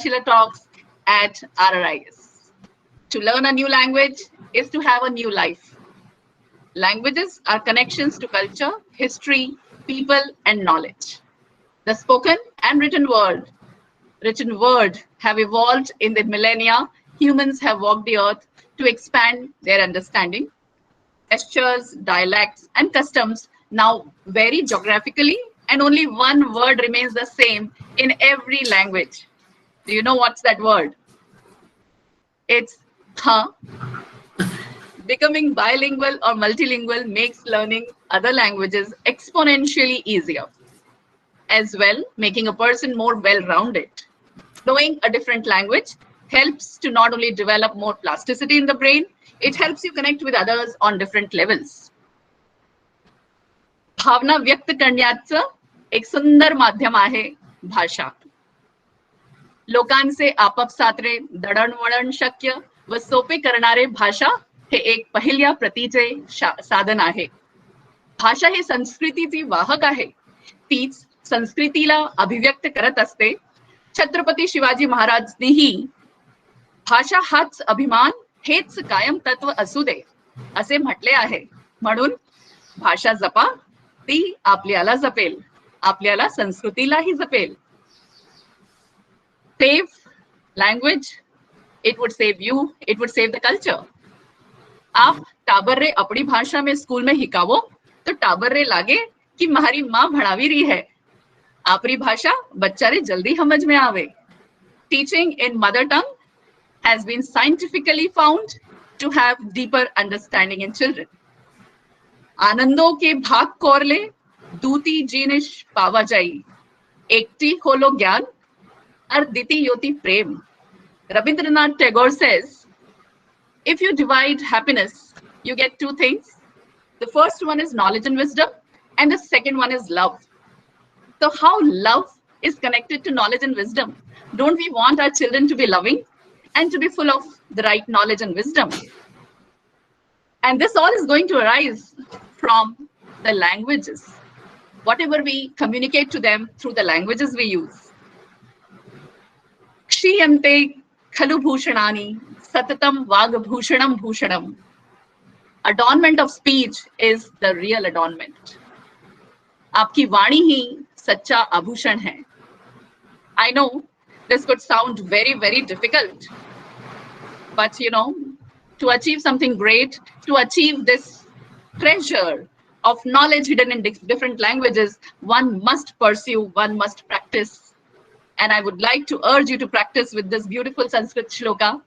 Adharshila Talks at RRIS. To learn a new language is to have a new life. Languages are connections to culture, history, people, and knowledge. The spoken and written word have evolved in the millennia. Humans have walked the earth to expand their understanding. Gestures, dialects, and customs now vary geographically, and only one word remains the same in every language. Do you know what's that word? It's huh. Becoming bilingual or multilingual makes learning other languages exponentially easier, as well, making a person more well rounded. Knowing a different language helps to not only develop more plasticity in the brain, it helps you connect with others on different levels. भावना व्यक्त करण्याचं एक सुंदर माध्यम आहे भाषा. लोकांचे आपापसातरे दळणवळण शक्य व सोपे करणारे भाषा हे एक पहिल्या प्रतीचे साधन आहे. भाषा ही संस्कृतीची वाहक आहे. तीच संस्कृतीला अभिव्यक्त करत असते. छत्रपती शिवाजी महाराजांनीही भाषा हाच अभिमान, हेच कायम तत्व असू दे असे म्हटले आहे. म्हणून भाषा जपा, ती आपल्याला जपेल, आपल्याला संस्कृतीलाही जपेल. Save language, it would save you, it would save the culture. आप टाबर रे अपनी भाषा में स्कूल में हिकावो तो टाबर रे लागे कि मारी माँ भणावी रही है. आपरी भाषा बच्चा रे जल्दी समझ में आवे. Teaching in mother tongue has been scientifically found to have deeper understanding in children. आनंदों के भाग कोरले दूती जीनिश पावा जाई. एकटी होलो ज्ञान और दिति योति प्रेम. Rabindranath Tagore says, if you divide happiness, you get two things. The first one is knowledge and wisdom, and the second one is love. So how love is connected to knowledge and wisdom? Don't we want our children to be loving and to be full of the right knowledge and wisdom? And this all is going to arise from the languages. Whatever we communicate to them through the languages we use. क्षीयन्ते खलु भूषणानि सततम वागभूषणम भूषणम. Adornment of speech is the real adornment. आपकी वाणी ही सच्चा आभूषण है. I know this could sound very, very difficult, but to achieve something great, to achieve this treasure of knowledge hidden in different languages, one must pursue, one must practice. And I would like to urge you to practice with this beautiful Sanskrit shloka.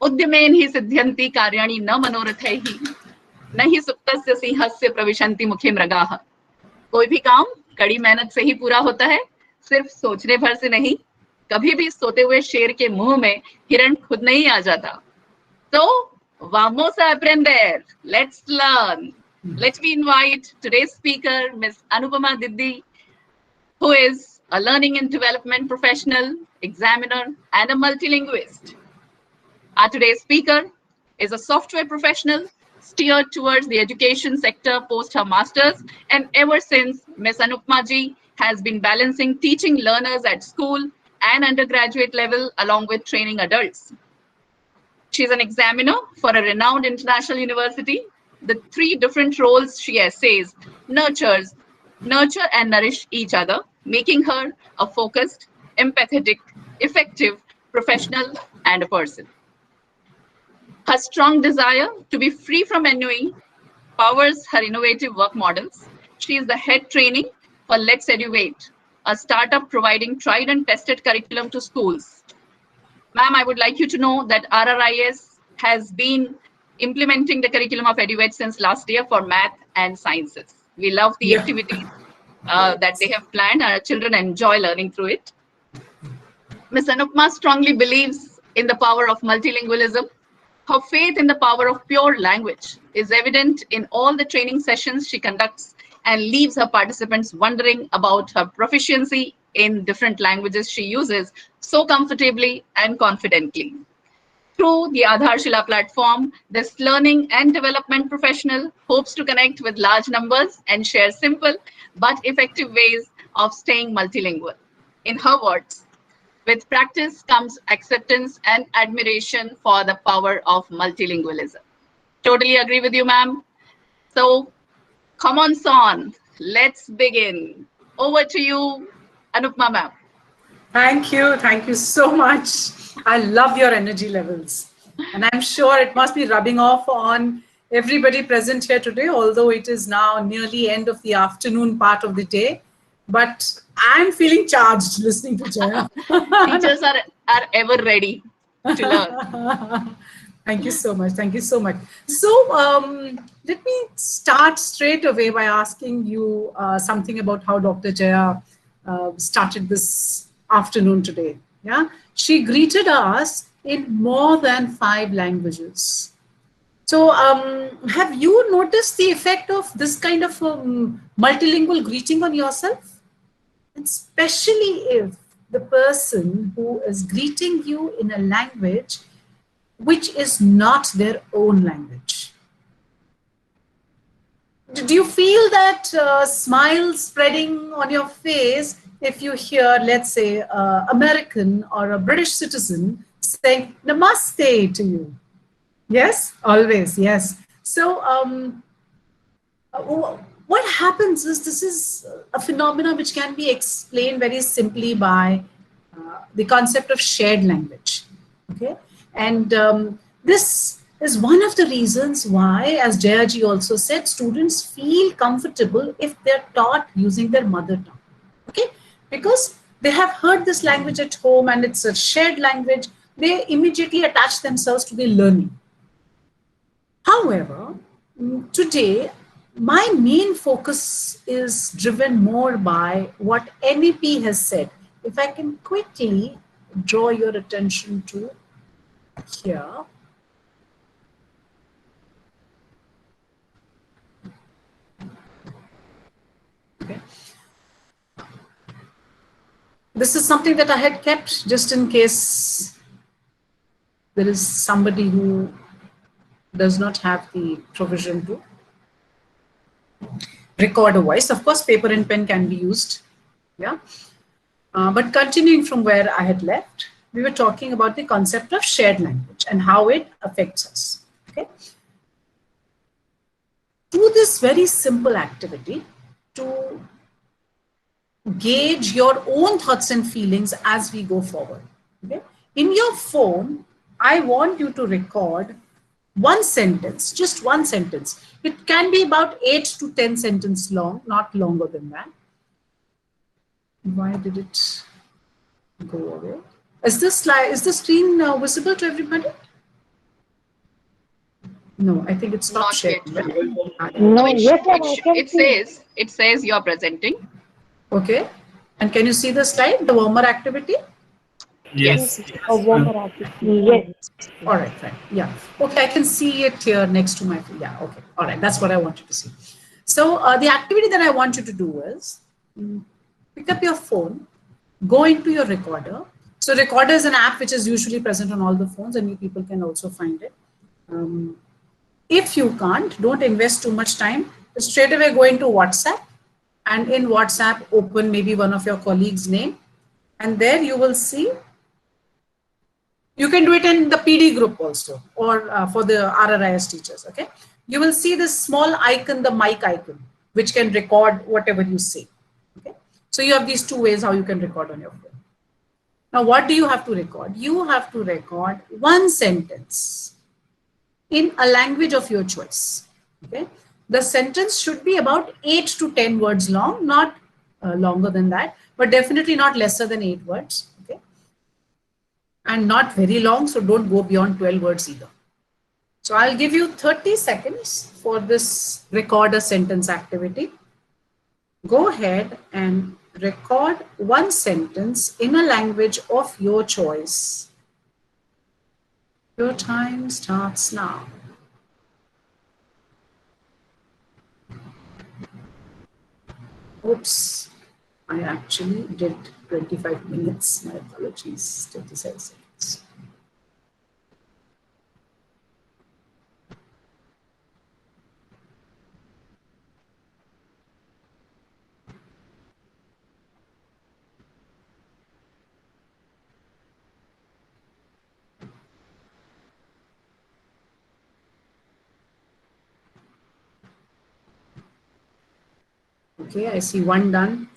Uddyamen hi siddhyanti karyani na manorathaihi nahi suktasya sinhasya pravishanti mukhe mragaha. कोई भी काम कड़ी मेहनत से ही पूरा होता है, सिर्फ सोचने भर से नहीं. कभी भी सोते हुए शेर के मुंह में हिरण खुद नहीं आ जाता. So, vamos a aprender. Let's learn. Let me invite today's speaker, Ms. Anupama Diddi, who is a learning and development professional, examiner, and a multilingualist. Our today's speaker is a software professional steered towards the education sector post her master's, and ever since, Ms. Anupma ji has been balancing teaching learners at school and undergraduate level along with training adults. She's an examiner for a renowned international university. The three different roles she essays nurture and nourish each other, making her a focused, empathetic, effective professional and a person. Her strong desire to be free from ennui powers her innovative work models. She is the head training for Let's Eduvate, a startup providing tried and tested curriculum to schools. Ma'am, I would like you to know that RRIS has been implementing the curriculum of Eduvate since last year for math and sciences. We love the activities that they have planned. Our children enjoy learning through it. Ms. Anupma strongly believes in the power of multilingualism. Her faith in the power of pure language is evident in all the training sessions she conducts and leaves her participants wondering about her proficiency in different languages she uses so comfortably and confidently. Through the Adharshila platform, this learning and development professional hopes to connect with large numbers and share simple but effective ways of staying multilingual. In her words, With practice comes acceptance and admiration for the power of multilingualism. Totally agree with you, ma'am. So come on, Son. Let's begin. Over to you, Anupma ma'am. Thank you. Thank you so much. I love your energy levels. And I'm sure it must be rubbing off on everybody present here today, although it is now nearly end of the afternoon part of the day. But I'm feeling charged listening to Jaya. Teachers are ever ready to learn. Thank you so much. Thank you so much. So let me start straight away by asking you something about how Dr. Jaya started this afternoon today. Yeah, she greeted us in more than 5 languages. So, have you noticed the effect of this kind of multilingual greeting on yourself? Especially if the person who is greeting you in a language which is not their own language. Do you feel that smile spreading on your face if you hear, let's say, American or a British citizen saying namaste to you? Yes, always, yes. So, what happens is this is a phenomenon which can be explained very simply by the concept of shared language. Okay, and this is one of the reasons why, as Jayaji also said, students feel comfortable if they're taught using their mother tongue. Okay, because they have heard this language at home and it's a shared language, they immediately attach themselves to the learning. However, today, my main focus is driven more by what NEP has said. If I can quickly draw your attention to here. Okay. This is something that I had kept just in case there is somebody who does not have the provision to record a voice. Of course, paper and pen can be used. Yeah. But continuing from where I had left, we were talking about the concept of shared language and how it affects us. Okay. Do this very simple activity to gauge your own thoughts and feelings as we go forward. Okay. In your phone, I want you to record one sentence, just one sentence. It can be about 8 to 10 sentences long, not longer than that. Why did it go away? Is this slide, is the screen visible to everybody? No, I think it stopped Not sharing. yet, ma'am. No, No, yes, ma'am, I can see. it says you're presenting. Okay. And can you see the slide, the warmer activity? Yes. A warmer activity. Yes. All right, fine. Yeah. Okay, I can see it here next to my, yeah, okay. All right, that's what I want you to see. So the activity that I want you to do is pick up your phone, go into your recorder. So recorder is an app which is usually present on all the phones and you people can also find it. If you can't, don't invest too much time. Straight away go into WhatsApp and in WhatsApp open maybe one of your colleagues' name and there you will see. You can do it in the PD group also or for the RRIS teachers, okay? You will see this small icon, the mic icon, which can record whatever you say, okay? So you have these two ways how you can record on your phone. Now, what do you have to record? You have to record one sentence in a language of your choice, okay? The sentence should be about 8 to 10 words long, not longer than that, but definitely not lesser than 8 words, okay? And not very long, so don't go beyond 12 words either. So I'll give you 30 seconds for this record a sentence activity. Go ahead and record one sentence in a language of your choice. Your time starts now. Oops, I actually did 25 minutes. My apologies, 37 seconds. Okay, I see one done.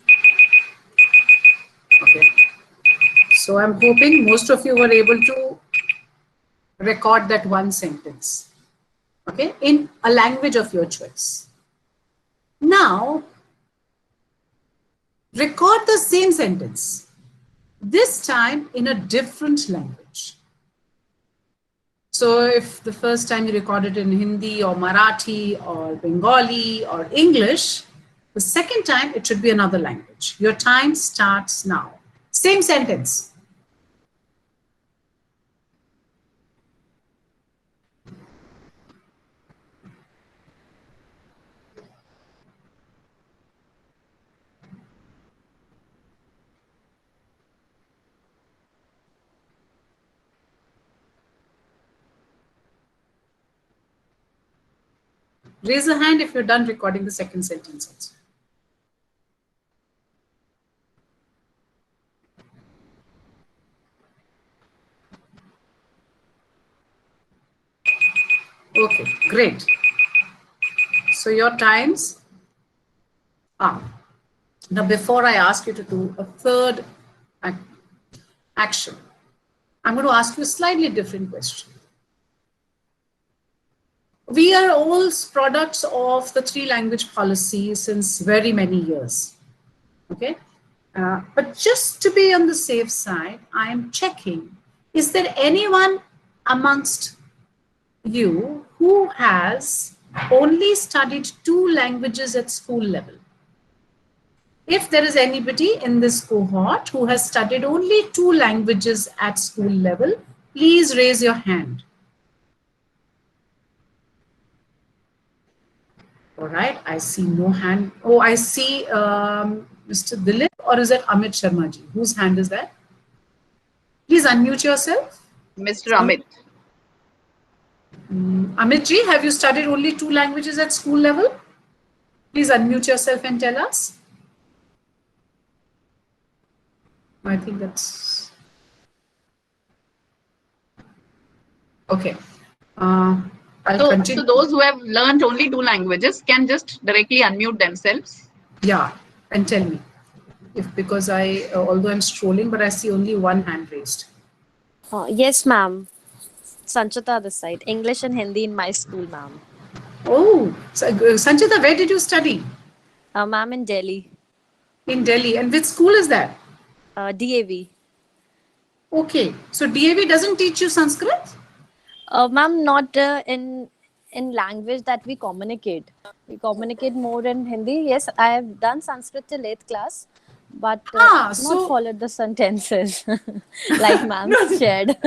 Okay. So I'm hoping most of you were able to record that one sentence, okay, in a language of your choice. Now, record the same sentence, this time in a different language. So if the first time you recorded in Hindi or Marathi or Bengali or English, the second time it should be another language. Your time starts now. Same sentence. Raise a hand if you're done recording the second sentence also. Okay, great. So your times are. Now, before I ask you to do a third action, I'm going to ask you a slightly different question. We are all products of the 3-language policy since very many years. Okay. But just to be on the safe side, I am checking, is there anyone amongst you who has only studied 2 languages at school level? If there is anybody in this cohort who has studied only 2 languages at school level, please raise your hand. All right, I see no hand. Oh, I see Mr. Dilip, or is it Amit Sharma ji? Whose hand is that? Please unmute yourself. Mr. Amit. Amit ji, have you studied only 2 languages at school level? Please unmute yourself and tell us. I think that's okay. So those who have learned only 2 languages can just directly unmute themselves. Yeah, and tell me. Because although I'm scrolling, but I see only one hand raised. Yes, ma'am. Sanchita this side. English and Hindi in my school, ma'am. Oh, so, Sanchita, where did you study? Ma'am, in Delhi. In Delhi. And which school is that? DAV. Okay. So DAV doesn't teach you Sanskrit? Ma'am, not in language that we communicate. We communicate more in Hindi. Yes, I have done Sanskrit till 8th class, but not followed the sentences like ma'am shared.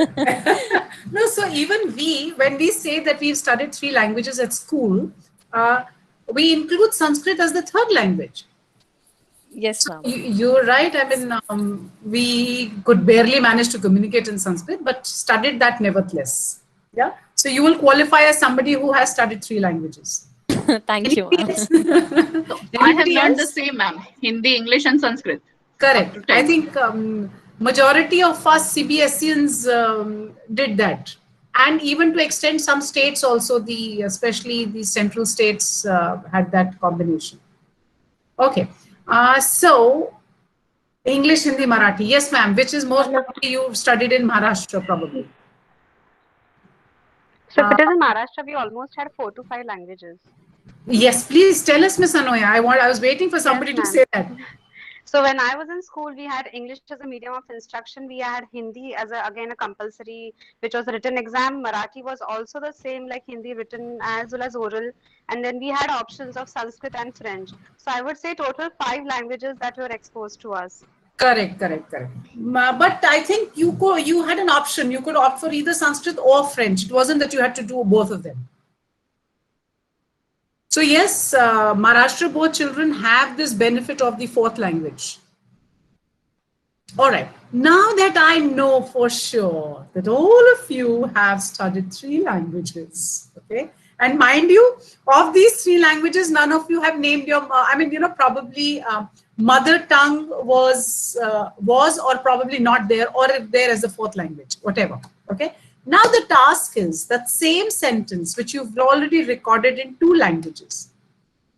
No, so even when we say that we've studied 3 languages at school, we include Sanskrit as the 3rd language. Yes, ma'am. You're right. I mean, we could barely manage to communicate in Sanskrit, but studied that nevertheless. Yeah. So you will qualify as somebody who has studied 3 languages. Thank you, ma'am. So I have learned the same, ma'am. Hindi, English and Sanskrit. Correct. I think majority of us CBSEians did that. And even to extend some states also, especially the central states had that combination. Okay. So English, Hindi, Marathi. Yes, ma'am. Which is more probably you studied in Maharashtra, probably. So if it is in Maharashtra, we almost had 4 to 5 languages. Yes, please tell us, Miss Anoya. I was waiting for somebody to say that. So when I was in school, we had English as a medium of instruction. We had Hindi as again a compulsory, which was a written exam. Marathi was also the same, like Hindi written as well as oral. And then we had options of Sanskrit and French. So I would say total 5 languages that were exposed to us. Correct. But I think you had an option. You could opt for either Sanskrit or French. It wasn't that you had to do both of them. So yes, Maharashtra both children have this benefit of the 4th language. All right. Now that I know for sure that all of you have studied 3 languages, okay? And mind you, of these 3 languages, none of you have named your, probably mother tongue was or probably not there, or if there as a 4th language, whatever, okay? Now the task is that same sentence which you've already recorded in 2 languages.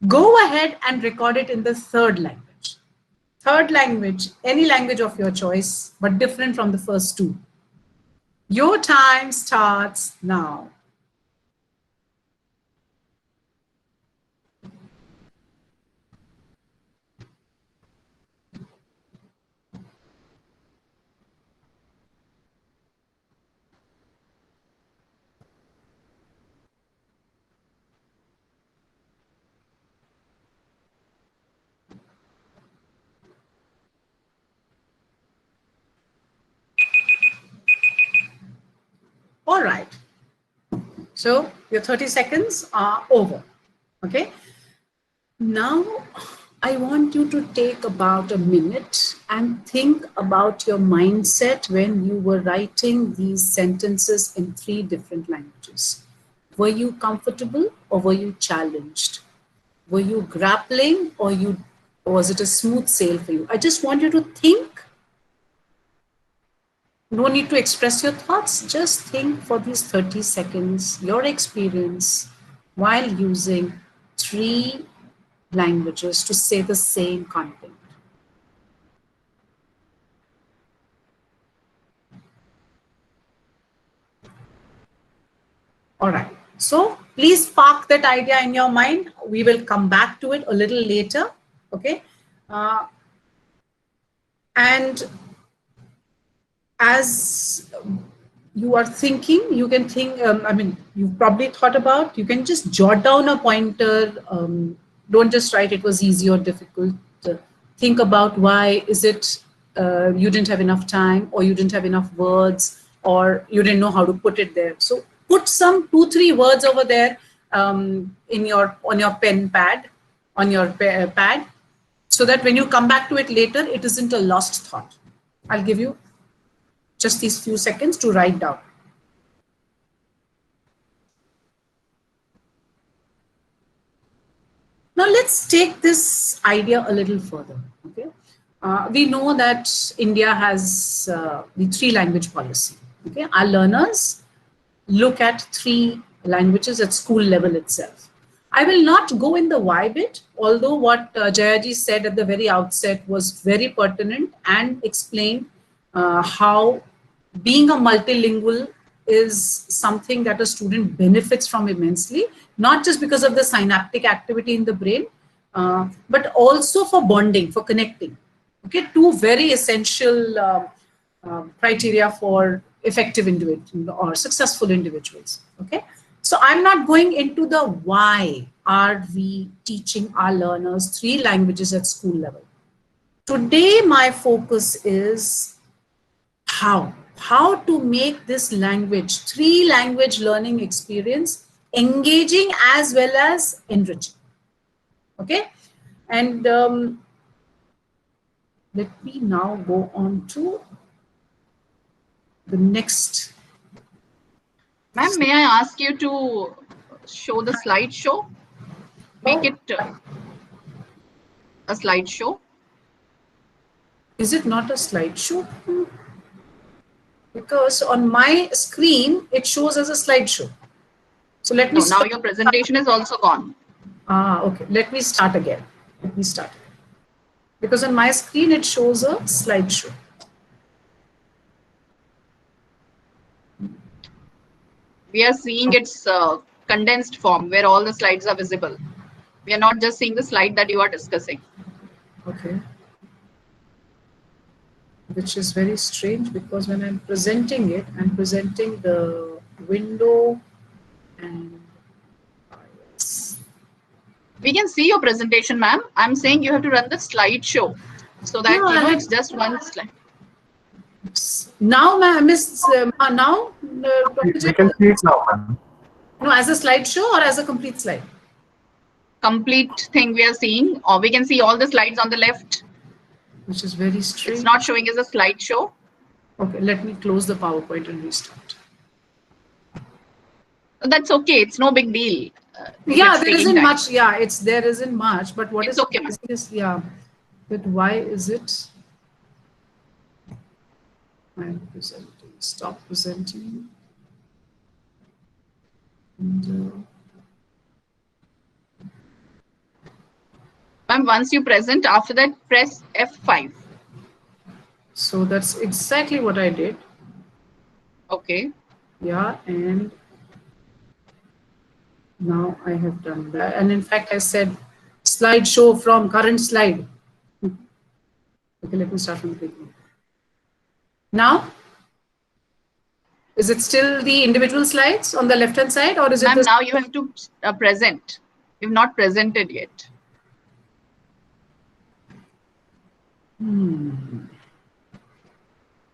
Go ahead and record it in the third language. Third language, any language of your choice, but different from the first two. Your time starts now. All right. So your 30 seconds are over. Okay. Now I want you to take about a minute and think about your mindset when you were writing these sentences in 3 different languages. Were you comfortable or were you challenged? Were you grappling or was it a smooth sail for you? I just want you to think. No need to express your thoughts. Just think for these 30 seconds, your experience while using 3 languages to say the same content. All right. So please park that idea in your mind. We will come back to it a little later. Okay. And as you are thinking, you can think, you've probably thought about, you can just jot down a pointer. Don't just write it was easy or difficult. Think about why is it you didn't have enough time, or you didn't have enough words, or you didn't know how to put it there. So put some 2-3 words over there on your pen pad, on your pad, so that when you come back to it later, it isn't a lost thought. I'll give you just these few seconds to write down. Now let's take this idea a little further. Okay, we know that India has the 3 language policy. Okay, our learners look at 3 languages at school level itself. I will not go in the why bit, although what Jayaji said at the very outset was very pertinent and explained how being a multilingual is something that a student benefits from immensely, not just because of the synaptic activity in the brain, but also for bonding, for connecting. Okay, 2 very essential criteria for effective individuals or successful individuals. Okay, so I'm not going into the why are we teaching our learners 3 languages at school level. Today, my focus is how to make this language, 3 language learning experience engaging as well as enriching. Okay, and let me now go on to the next. Ma'am, may I ask you to show the slideshow? Make it a slideshow. Is it not a slideshow? Because on my screen, it shows as a slideshow. So let me now your presentation is also gone. Okay. Let me start again. Because on my screen, it shows a slideshow. We are seeing its condensed form where all the slides are visible. We are not just seeing the slide that you are discussing. Okay. Which is very strange, because when I'm presenting it, I'm presenting the window and we can see your presentation, ma'am. I'm saying you have to run the slideshow so that it's just one slide. Now, ma'am, now we can see it now, ma'am. No, as a slideshow or as a complete slide? Complete thing we are seeing, or we can see all the slides on the left. Which is very strange. It's not showing as a slideshow. Okay, let me close the PowerPoint and restart. That's okay. It's no big deal. Yeah, there isn't much. Yeah, there isn't much. But what it's is okay, is but why is it? I'm presenting. Stop presenting. And, Ma'am, once you present, after that press F5. So that's exactly what I did. Okay. Yeah, and now I have done that. And in fact, I said slideshow from current slide. Okay, let me start from the beginning. Now, is it still the individual slides on the left-hand side, or is it? Ma'am, now you have to present. You've not presented yet.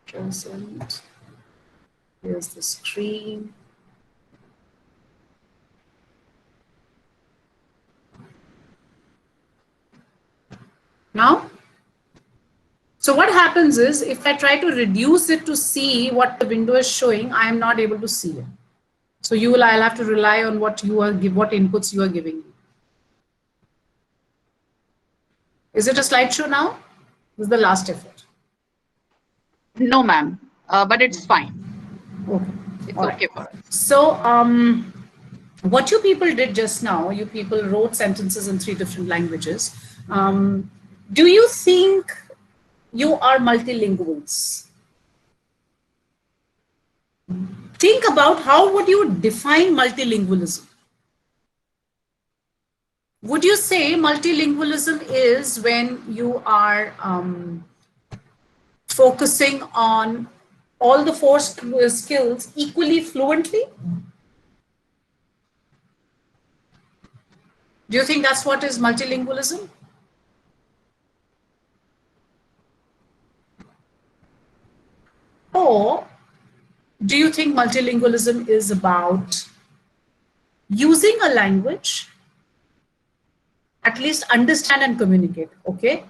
Present. Here's the screen. Now, so what happens is if I try to reduce it to see what the window is showing, I am not able to see it. So I'll have to rely on what what inputs you are giving me. Is it a slideshow now? This is the last effort. No, ma'am, but it's fine. Okay. It's All okay right. for us. So what you people did just now, you people wrote sentences in 3 different languages. Do you think you are multilinguals? Think about how would you define multilingualism? Would you say multilingualism is when you are focusing on all the 4 skills equally fluently? Do you think that's what is multilingualism? Or do you think multilingualism is about using a language, at least understand and communicate? Okay.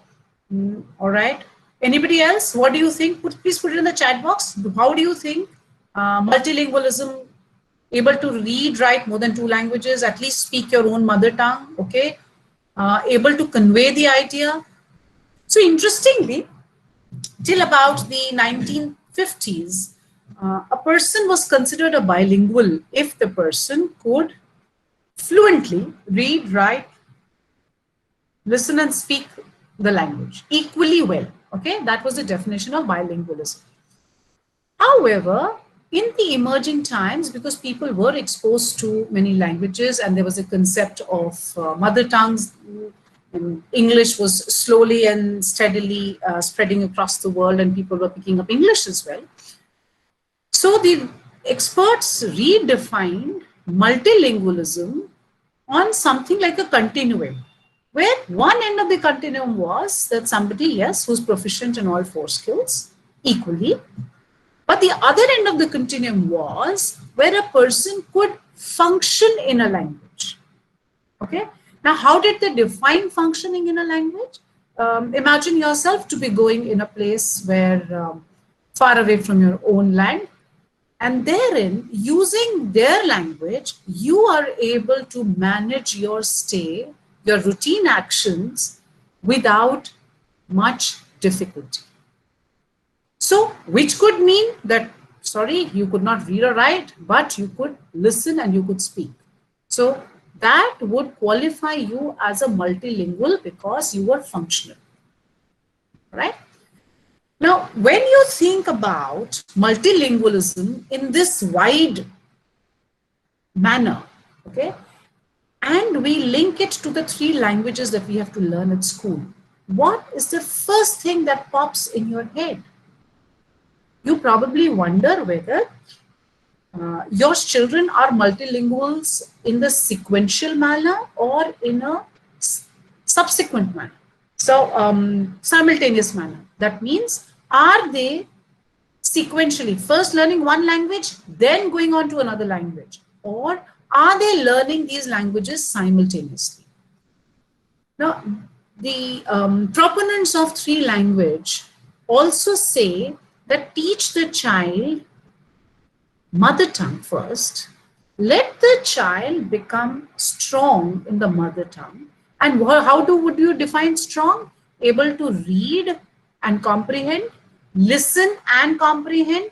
All right. Anybody else? What do you think? Please put it in the chat box. How do you think multilingualism, able to read, write more than 2 languages, at least speak your own mother tongue, okay? Able to convey the idea. So interestingly, till about the 1950s, a person was considered a bilingual if the person could fluently read, write, listen and speak the language equally well. Okay, that was the definition of bilingualism. However, in the emerging times, because people were exposed to many languages and there was a concept of mother tongues, and English was slowly and steadily spreading across the world and people were picking up English as well. So the experts redefined multilingualism on something like a continuum, where one end of the continuum was that somebody, yes, who's proficient in all 4 skills equally, but the other end of the continuum was where a person could function in a language. Okay. Now, how did they define functioning in a language? Imagine yourself to be going in a place where far away from your own land, and therein, using their language, you are able to manage your stay, your routine actions without much difficulty. So, which could mean that, sorry, you could not read or write, but you could listen and you could speak. So, that would qualify you as a multilingual because you were functional, right? Now, when you think about multilingualism in this wide manner, okay, and we link it to the 3 languages that we have to learn at school, what is the first thing that pops in your head? You probably wonder whether your children are multilinguals in the sequential manner or in a subsequent manner. So, simultaneous manner. That means, are they sequentially first learning one language, then going on to another language? Or are they learning these languages simultaneously? Now, the proponents of 3 language also say that teach the child mother tongue first, let the child become strong in the mother tongue. And how would you define strong? Able to read and comprehend, listen and comprehend,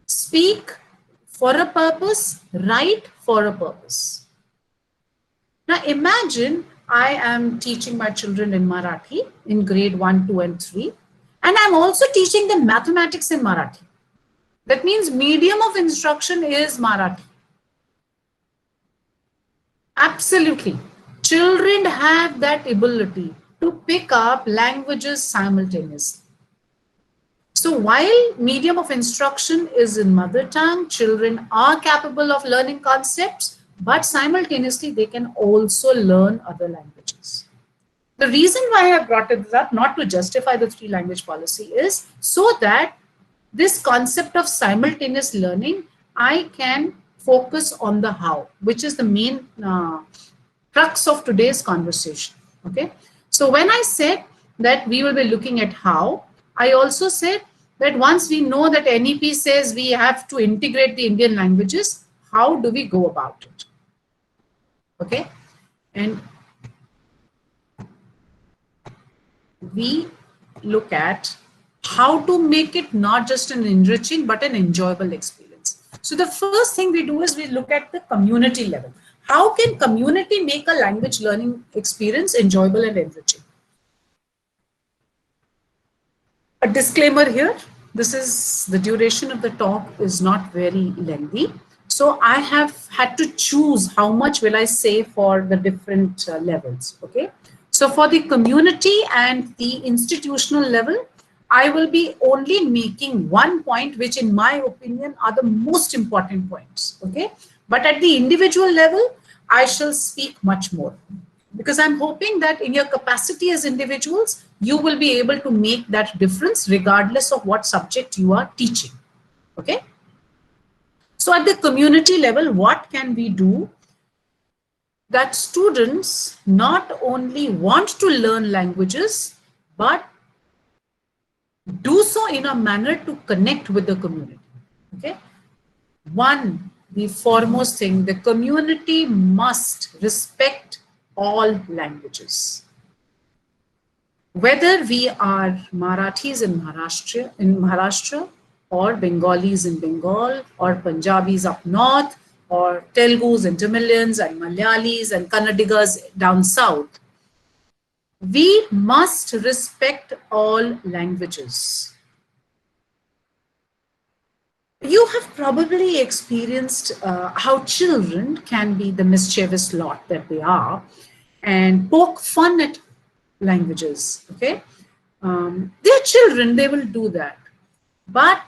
speak for a purpose, write for a purpose. Now imagine I am teaching my children in Marathi in grade 1, 2, and 3. And I'm also teaching them mathematics in Marathi. That means medium of instruction is Marathi. Absolutely. Children have that ability to pick up languages simultaneously. So while medium of instruction is in mother tongue, children are capable of learning concepts, but simultaneously they can also learn other languages. The reason why I brought it up, not to justify the 3-language policy, is so that this concept of simultaneous learning, I can focus on the how, which is the main crux of today's conversation. Okay. So when I said that we will be looking at how, I also said that once we know that NEP says we have to integrate the Indian languages, how do we go about it? Okay. And we look at how to make it not just an enriching, but an enjoyable experience. So the first thing we do is we look at the community level. How can community make a language learning experience enjoyable and enriching? A disclaimer here, this is the duration of the talk is not very lengthy. So I have had to choose how much will I say for the different levels, okay? So for the community and the institutional level, I will be only making one point, which in my opinion are the most important points, okay? But at the individual level, I shall speak much more, because I'm hoping that in your capacity as individuals, you will be able to make that difference regardless of what subject you are teaching, okay? So at the community level, what can we do that students not only want to learn languages, but do so in a manner to connect with the community, okay? One, the foremost thing, the community must respect all languages. Whether we are Marathis in Maharashtra, or Bengalis in Bengal, or Punjabis up north, or Telugus and Tamilians and Malayalis and Kannadigas down south, we must respect all languages. You have probably experienced how children can be the mischievous lot that they are and poke fun at languages, okay? They're children, they will do that. But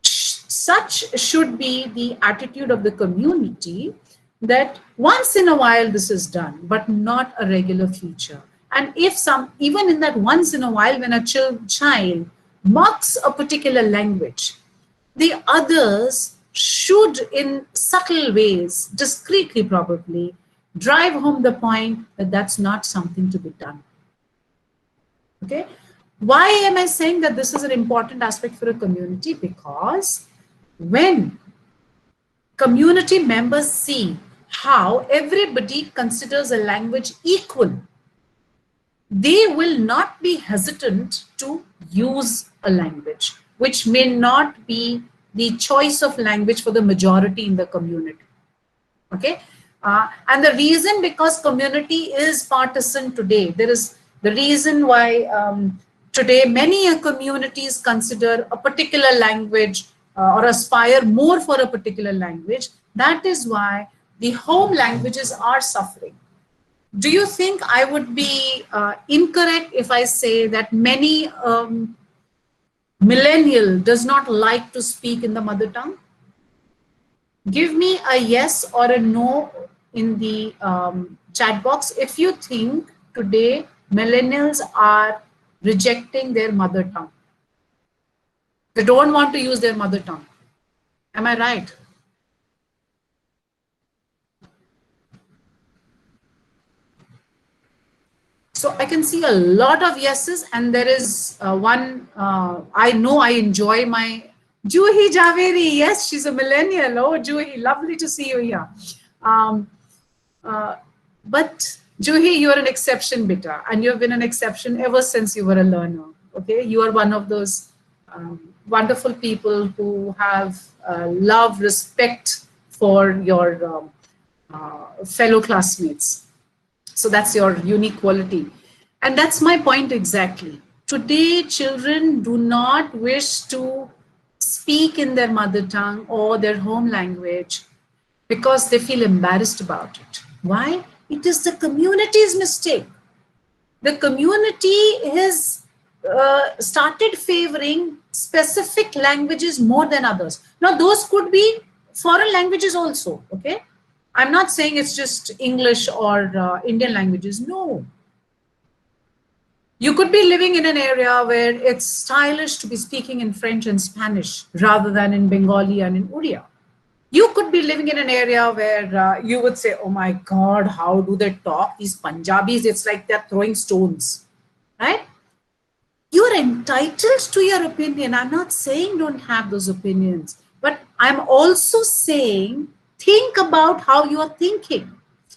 such should be the attitude of the community, that once in a while this is done, but not a regular feature. And if even in that once in a while, when a child mocks a particular language, the others should, in subtle ways, discreetly probably, drive home the point that that's not something to be done. Okay? Why am I saying that this is an important aspect for a community? Because when community members see how everybody considers a language equal, they will not be hesitant to use a language which may not be the choice of language for the majority in the community. Okay, and the reason, because community is partisan today. There is the reason why today many communities consider a particular language or aspire more for a particular language. That is why the home languages are suffering. Do you think I would be incorrect if I say that many millennial does not like to speak in the mother tongue? Give me a yes or a no in the chat box if you think today millennials are rejecting their mother tongue. They don't want to use their mother tongue. Am I right? So I can see a lot of yeses, and there is one, I know I enjoy my, Juhi Javeri, yes, she's a millennial. Oh, Juhi, lovely to see you here. But Juhi, you are an exception, beta, and you have been an exception ever since you were a learner, okay? You are one of those wonderful people who have love, respect for your fellow classmates. So that's your unique quality. And that's my point exactly. Today, children do not wish to speak in their mother tongue or their home language because they feel embarrassed about it. Why? It is the community's mistake. The community has started favoring specific languages more than others. Now, those could be foreign languages also, okay? I'm not saying it's just English or Indian languages, no. You could be living in an area where it's stylish to be speaking in French and Spanish rather than in Bengali and in Odia. You could be living in an area where you would say, oh my God, how do they talk? These Punjabis, it's like they're throwing stones, right? You're entitled to your opinion. I'm not saying don't have those opinions, but I'm also saying, think about how you are thinking.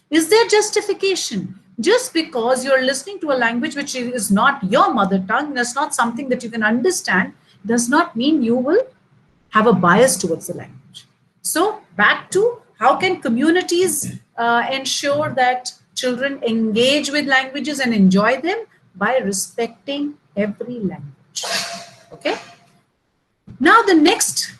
Is there justification? Just because you're listening to a language which is not your mother tongue, that's not something that you can understand, does not mean you will have a bias towards the language. So back to how can communities ensure that children engage with languages and enjoy them? By respecting every language. Okay. Now the next,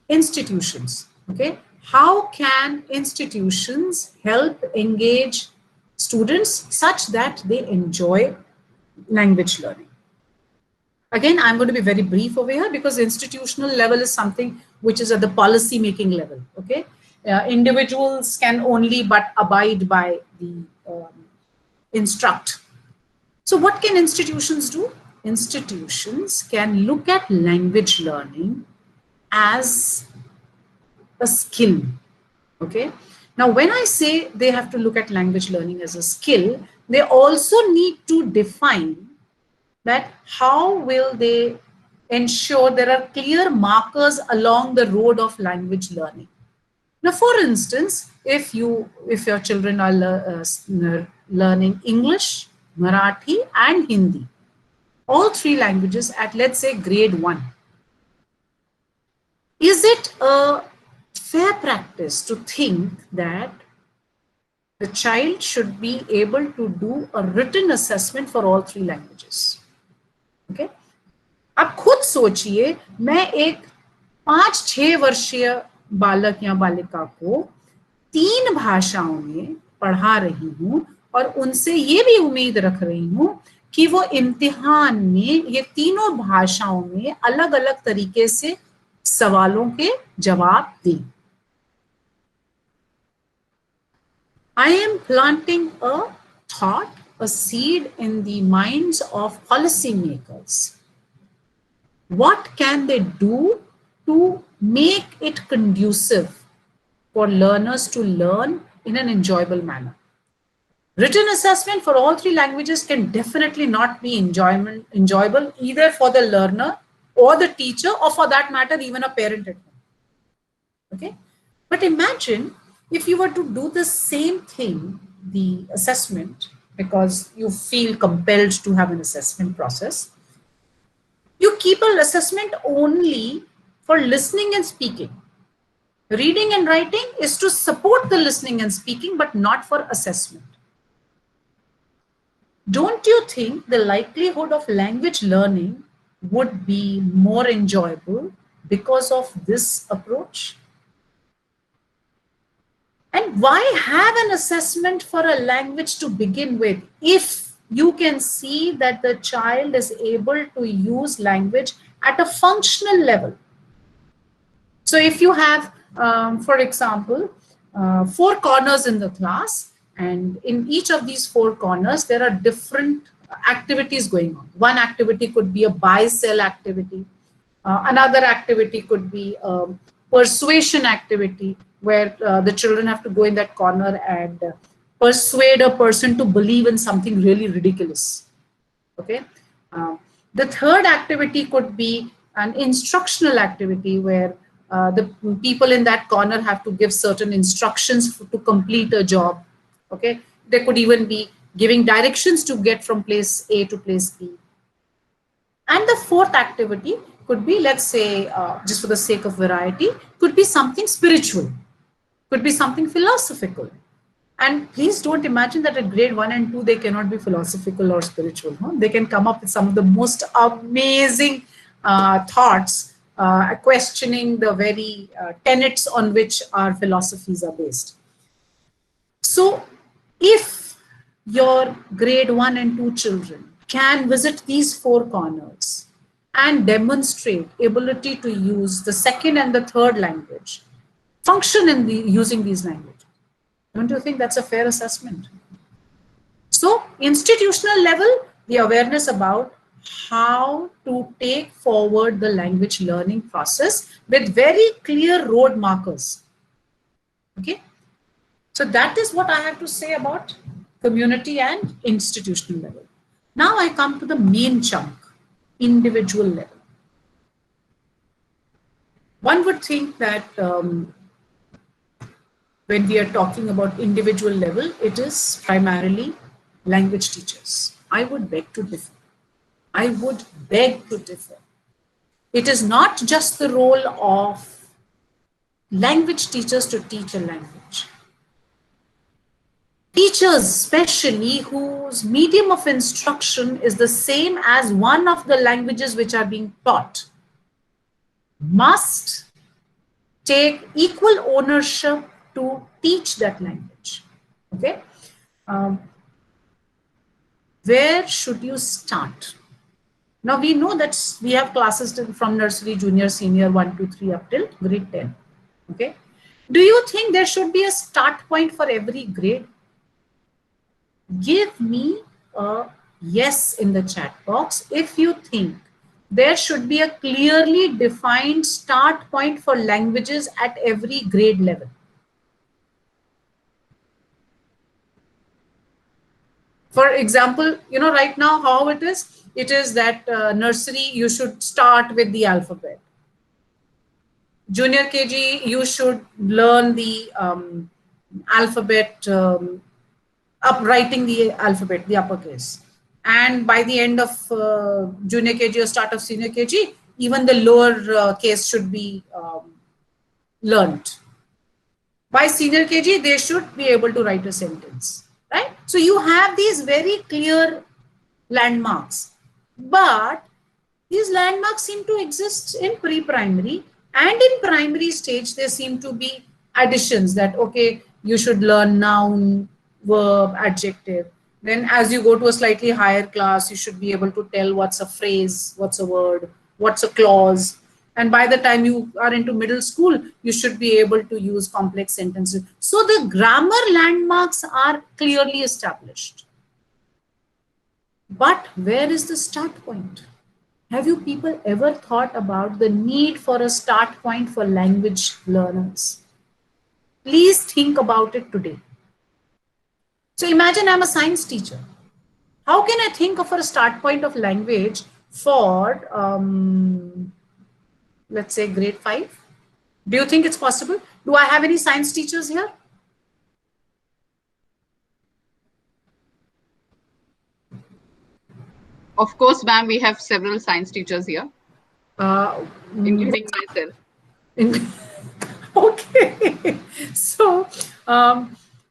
institutions. Okay. How can institutions help engage students such that they enjoy language learning? Again, I'm going to be very brief over here because institutional level is something which is at the policy making level. Okay, individuals can only but abide by the instruct. So what can institutions do? Institutions can look at language learning as a skill. Okay. Now, when I say they have to look at language learning as a skill, they also need to define that how will they ensure there are clear markers along the road of language learning. Now, for instance, if your children are learning English, Marathi, and Hindi, all three languages at, let's say, grade 1, is it a fair practice to think that the child should be able to do a written assessment for all three languages? Okay. आप खुद सोचिए, मैं एक 5-6 वर्षीय बालक या बालिका को 3 भाषाओं में पढ़ा रही हूं और उनसे ये भी उम्मीद रख रही हूं कि वो इम्तिहान में ये तीनों भाषाओं में अलग अलग तरीके से सवालों के जवाब दें. I am planting a thought, a seed in the minds of policymakers. What can they do to make it conducive for learners to learn in an enjoyable manner? Written assessment for all three languages can definitely not be enjoyable either for the learner or the teacher, or for that matter, even a parent at home. Okay, but imagine if you were to do the same thing, the assessment, because you feel compelled to have an assessment process, you keep an assessment only for listening and speaking. Reading and writing is to support the listening and speaking, but not for assessment. Don't you think the likelihood of language learning would be more enjoyable because of this approach? And why have an assessment for a language to begin with if you can see that the child is able to use language at a functional level? So if you have, for example, 4 corners in the class, and in each of these 4 corners, there are different activities going on. One activity could be a buy-sell activity. Another activity could be a persuasion activity, where the children have to go in that corner and persuade a person to believe in something really ridiculous. Okay. The third activity could be an instructional activity where the people in that corner have to give certain instructions to complete a job. Okay. They could even be giving directions to get from place A to place B. And the fourth activity could be, let's say, just for the sake of variety, could be something spiritual, could be something philosophical. And please don't imagine that at grade 1 and 2, they cannot be philosophical or spiritual. Huh? They can come up with some of the most amazing thoughts, questioning the very tenets on which our philosophies are based. So if your grade 1 and 2 children can visit these 4 corners and demonstrate ability to use the second and the third language, function in using these languages, don't you think that's a fair assessment? So institutional level, the awareness about how to take forward the language learning process with very clear road markers. Okay. So that is what I have to say about community and institutional level. Now I come to the main chunk, individual level. One would think that when we are talking about individual level, it is primarily language teachers. I would beg to differ. I would beg to differ. It is not just the role of language teachers to teach a language. Teachers, especially whose medium of instruction is the same as one of the languages which are being taught, must take equal ownership to teach that language. Okay. Where should you start? Now we know that we have classes from nursery, junior, senior, 1, 2, 3 up till grade 10. Okay. Do you think there should be a start point for every grade? Give me a yes in the chat box if you think there should be a clearly defined start point for languages at every grade level. For example, you know, right now how it is that nursery, you should start with the alphabet. Junior KG, you should learn the alphabet, writing the alphabet, the uppercase. And by the end of junior KG or start of senior KG, even the lower case should be learned. By senior KG, they should be able to write a sentence, right? So you have these very clear landmarks, but these landmarks seem to exist in pre-primary, and in primary stage, there seem to be additions that, okay, you should learn noun, verb, adjective. Then as you go to a slightly higher class, you should be able to tell what's a phrase, what's a word, what's a clause. And by the time you are into middle school, you should be able to use complex sentences. So the grammar landmarks are clearly established. But where is the start point? Have you people ever thought about the need for a start point for language learners? Please think about it today. So imagine I'm a science teacher. How can I think of a start point of language for, let's say, grade 5? Do you think it's possible? Do I have any science teachers here? Of course, ma'am, we have several science teachers here, including myself. Okay. So,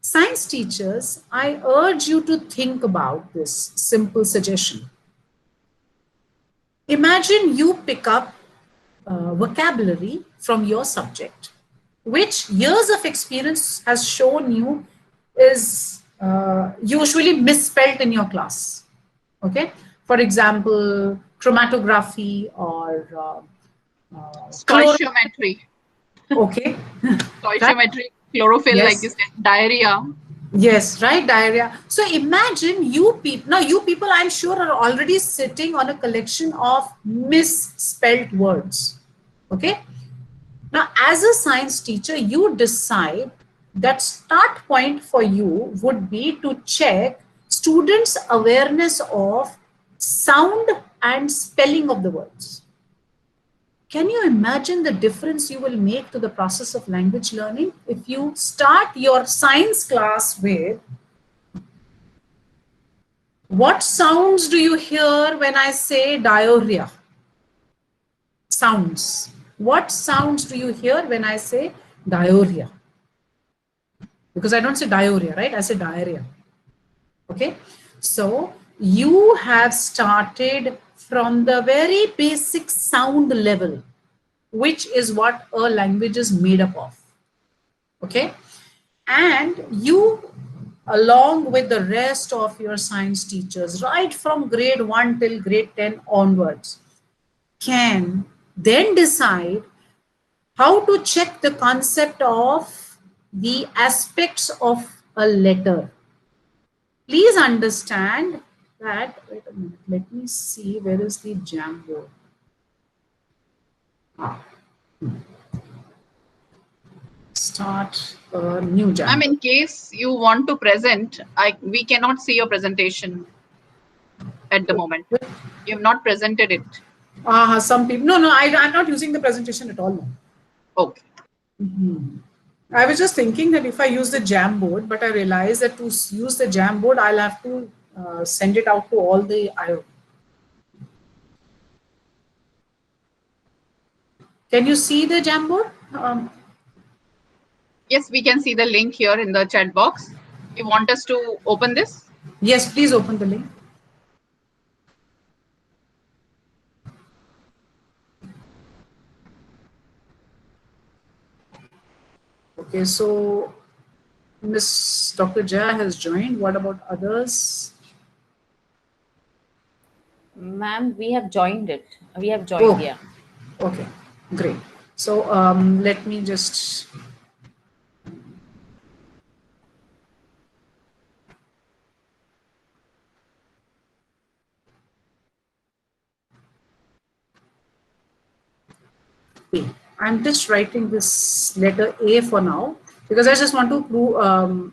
science teachers, I urge you to think about this simple suggestion. Imagine you pick up vocabulary from your subject, which years of experience has shown you is usually misspelled in your class. Okay. For example, chromatography or stoichiometry. Okay. Stoichiometry, chlorophyll, yes. like you said, diarrhea. Yes, right, diarrhea. So imagine you people, now you people I'm sure are already sitting on a collection of misspelled words. Okay. Now, as a science teacher, you decide that start point for you would be to check students' awareness of sound and spelling of the words. Can you imagine the difference you will make to the process of language learning if you start your science class with what sounds do you hear when I say diarrhea? Sounds. What sounds do you hear when I say diarrhea? because I don't say diarrhea, right? I say diarrhea. Okay, so you have started from the very basic sound level, which is what a language is made up of. Okay, and you, along with the rest of your science teachers, right from grade 1 till grade 10 onwards, can then decide how to check the concept of the aspects of a letter. Please understand that, wait a minute, let me see, where is the Jamboard? Start a new Jamboard. In case you want to present, we cannot see your presentation at the moment. You have not presented it. Some people, no, I'm not using the presentation at all now. Okay. I was just thinking that if I use the Jamboard, but I realized that to use the Jamboard, I'll have to send it out to all the IO. Can you see the Jamboard? Yes, we can see the link here in the chat box. You want us to open this? Yes, please open the link. Okay, so Miss Dr. Jaya has joined. What about others? Ma'am, we have joined it. We have joined, yeah. Okay, great. So let me just... I'm just writing this letter A for now, because I just want to prove,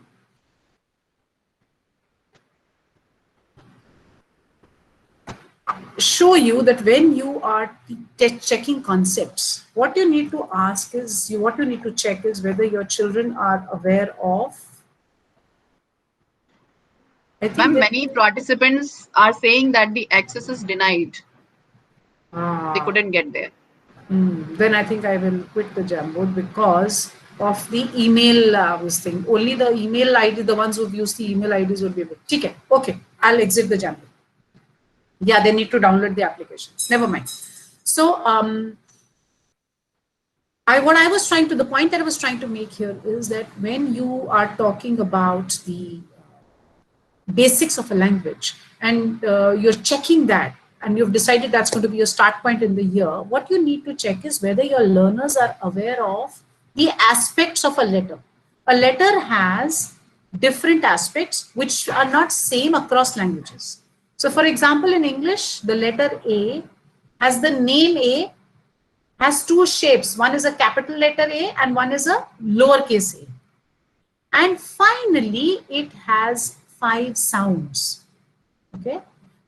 show you that when you are checking concepts, what you need to ask is, what you need to check is whether your children are aware of. Ma'am, many participants are saying that the access is denied. They couldn't get there. Then I think I will quit the Jamboard because of the email this thing. Only the email ID, the ones who've used the email IDs will be able to. Okay, I'll exit the Jamboard. Yeah, they need to download the application. Never mind. So the point that I was trying to make here is that when you are talking about the basics of a language and you're checking that, and you've decided that's going to be your start point in the year, what you need to check is whether your learners are aware of the aspects of a letter. A letter has different aspects which are not same across languages. So for example, in English, the letter A has the name A, has two shapes. One is a capital letter A and one is a lowercase a. And finally, it has 5 sounds. Okay.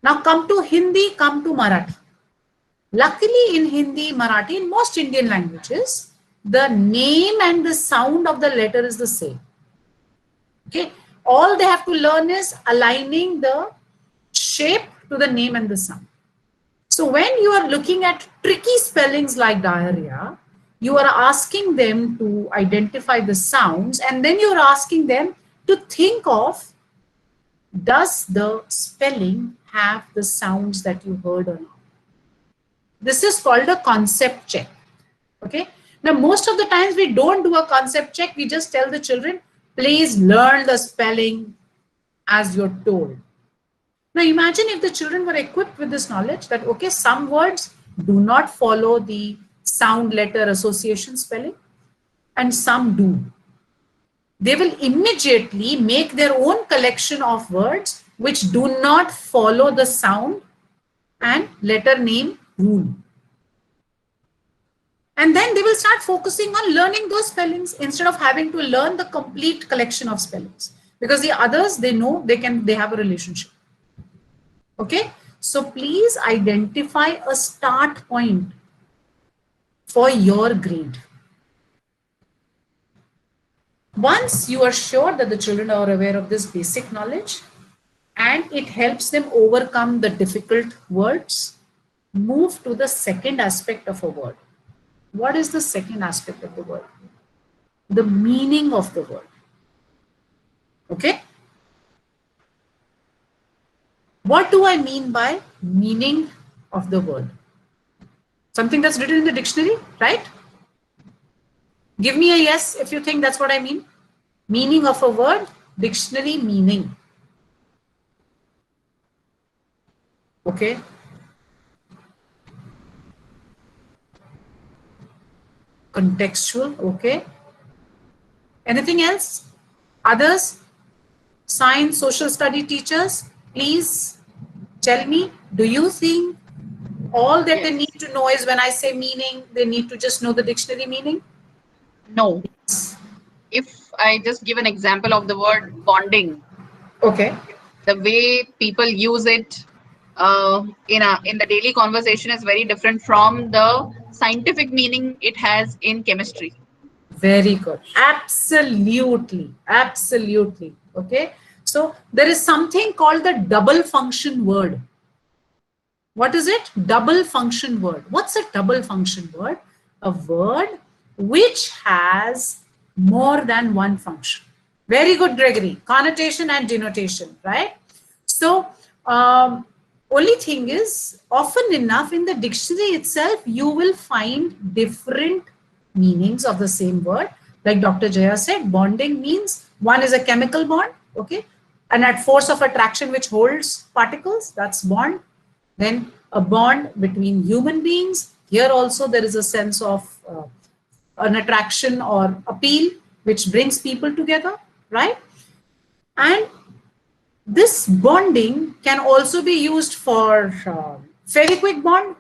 Now come to Hindi, come to Marathi. Luckily in Hindi, Marathi, in most Indian languages, the name and the sound of the letter is the same. Okay. All they have to learn is aligning the shape to the name and the sound. So when you are looking at tricky spellings like diarrhea, you are asking them to identify the sounds, and then you're asking them to think of, does the spelling have the sounds that you heard or not? This is called a concept check. Okay. Now, most of the times we don't do a concept check. We just tell the children, please learn the spelling as you're told. Now, imagine if the children were equipped with this knowledge that, okay, some words do not follow the sound letter association spelling and some do. They will immediately make their own collection of words which do not follow the sound and letter name rule. And then they will start focusing on learning those spellings instead of having to learn the complete collection of spellings, because the others, they know they have a relationship. Okay, so please identify a start point for your grade. Once you are sure that the children are aware of this basic knowledge and it helps them overcome the difficult words, move to the second aspect of a word. What is the second aspect of the word? The meaning of the word. Okay. What do I mean by meaning of the word? Something that's written in the dictionary, right? Give me a yes if you think that's what I mean. Meaning of a word, dictionary meaning. Okay. Contextual, okay. Anything else? Others? Science, social study teachers, please tell me, do you think all that they need to know is when I say meaning, they need to just know the dictionary meaning? No. If I just give an example of the word bonding. Okay. The way people use it in the daily conversation is very different from the scientific meaning it has in chemistry. Very good. Absolutely. Absolutely. Okay. So there is something called the double function word. What is it? Double function word. What's a double function word? A word which has more than one function. Very good, Gregory. Connotation and denotation, right? So, only thing is, often enough in the dictionary itself, you will find different meanings of the same word. Like Dr. Jaya said, bonding means one is a chemical bond, okay? And at force of attraction which holds particles, that's bond. Then a bond between human beings. Here also there is a sense of an attraction or appeal which brings people together, right? And this bonding can also be used for Fevikwik bond.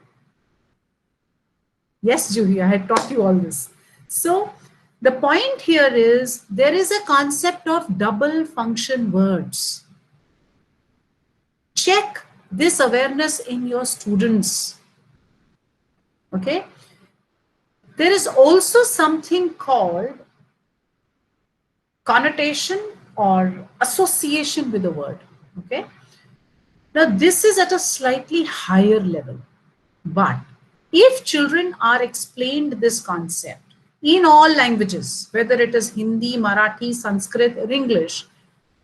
Yes, Juhi, I had taught you all this. So the point here is there is a concept of double function words. Check this awareness in your students. Okay. There is also something called connotation or association with the word. Okay. Now this is at a slightly higher level, but if children are explained this concept in all languages, whether it is Hindi, Marathi, Sanskrit, or English,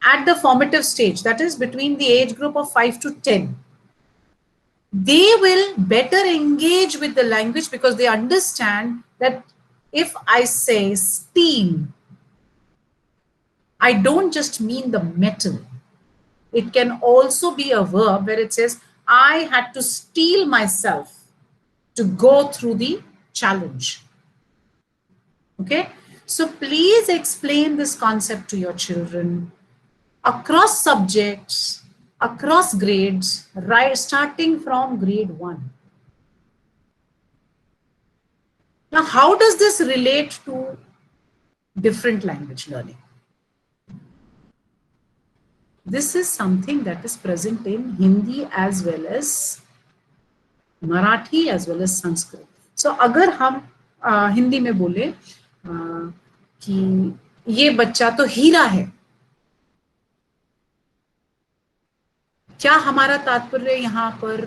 at the formative stage, that is between the age group of 5 to 10, they will better engage with the language because they understand that if I say steel, I don't just mean the metal. It can also be a verb where it says, I had to steel myself to go through the challenge. Okay, so please explain this concept to your children across subjects, across grades, right, starting from grade 1. Now, how does this relate to different language learning? This is something that is present in Hindi as well as Marathi as well as Sanskrit. So, अगर हम हिंदी में बोले कि ये बच्चा तो हीरा है, क्या हमारा तात्पर्य यहाँ पर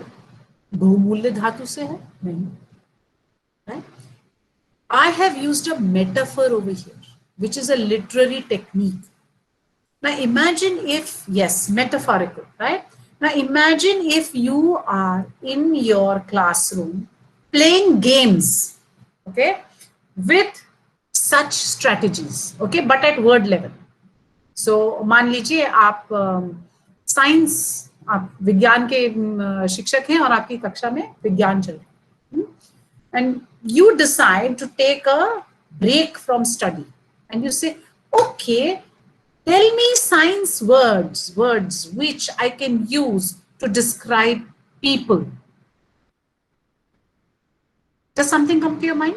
बहुमूल्य धातु से है? नहीं. Right? I have used a metaphor over here, which is a literary technique. Now imagine if, yes, metaphorical, right? Now imagine if you are in your classroom playing games, okay, with such strategies, okay, but at word level. So मान लीजिए आप science, आप विज्ञान के शिक्षक हैं और आपकी कक्षा में विज्ञान चल रहा है, and you decide to take a break from study and you say, okay, tell me science words which I can use to describe people. Does something come to your mind?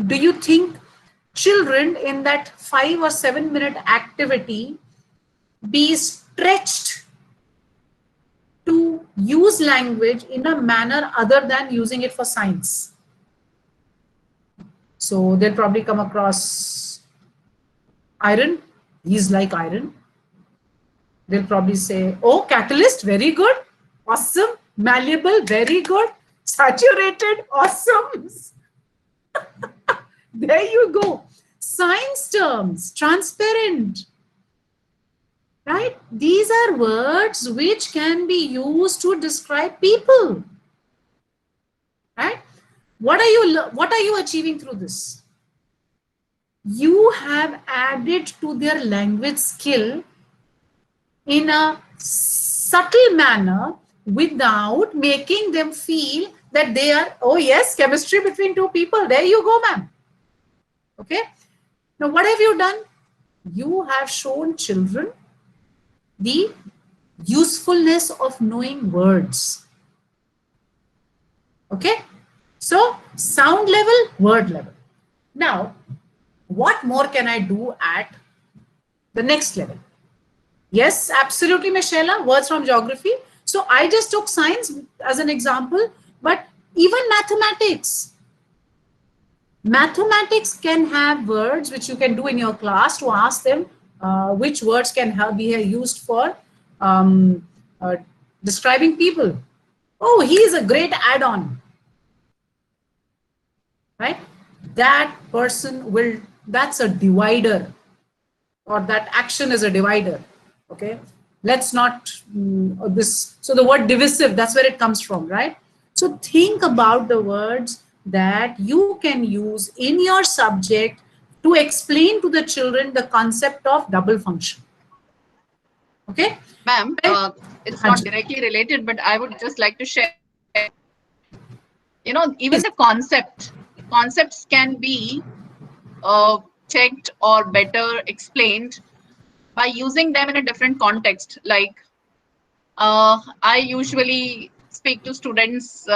Do you think children in that 5 or 7 minute activity be stretched to use language in a manner other than using it for science? So they'll probably come across iron. He's like iron. They'll probably say, oh, catalyst, very good. Awesome. Malleable, very good. Saturated, awesome. There you go. science terms, transparent, right? These are words which can be used to describe people, right? What are you achieving through this? You have added to their language skill in a subtle manner without making them feel that they are, oh yes, chemistry between two people. There you go, ma'am. Okay. Now, what have you done? You have shown children the usefulness of knowing words. Okay. So, sound level, word level. Now, what more can I do at the next level? Yes, absolutely, Michelle, words from geography. So I just took science as an example, but even mathematics. Mathematics can have words which you can do in your class to ask them which words can be used for describing people. Oh, he is a great add-on, right? That person will, that's a divider, or that action is a divider. Okay, let's not this. So the word divisive, that's where it comes from, right? So think about the words that you can use in your subject to explain to the children the concept of double function. Okay, ma'am, it's not directly related, but I would just like to share. You know, even the concepts can be checked or better explained by using them in a different context. Like I usually speak to students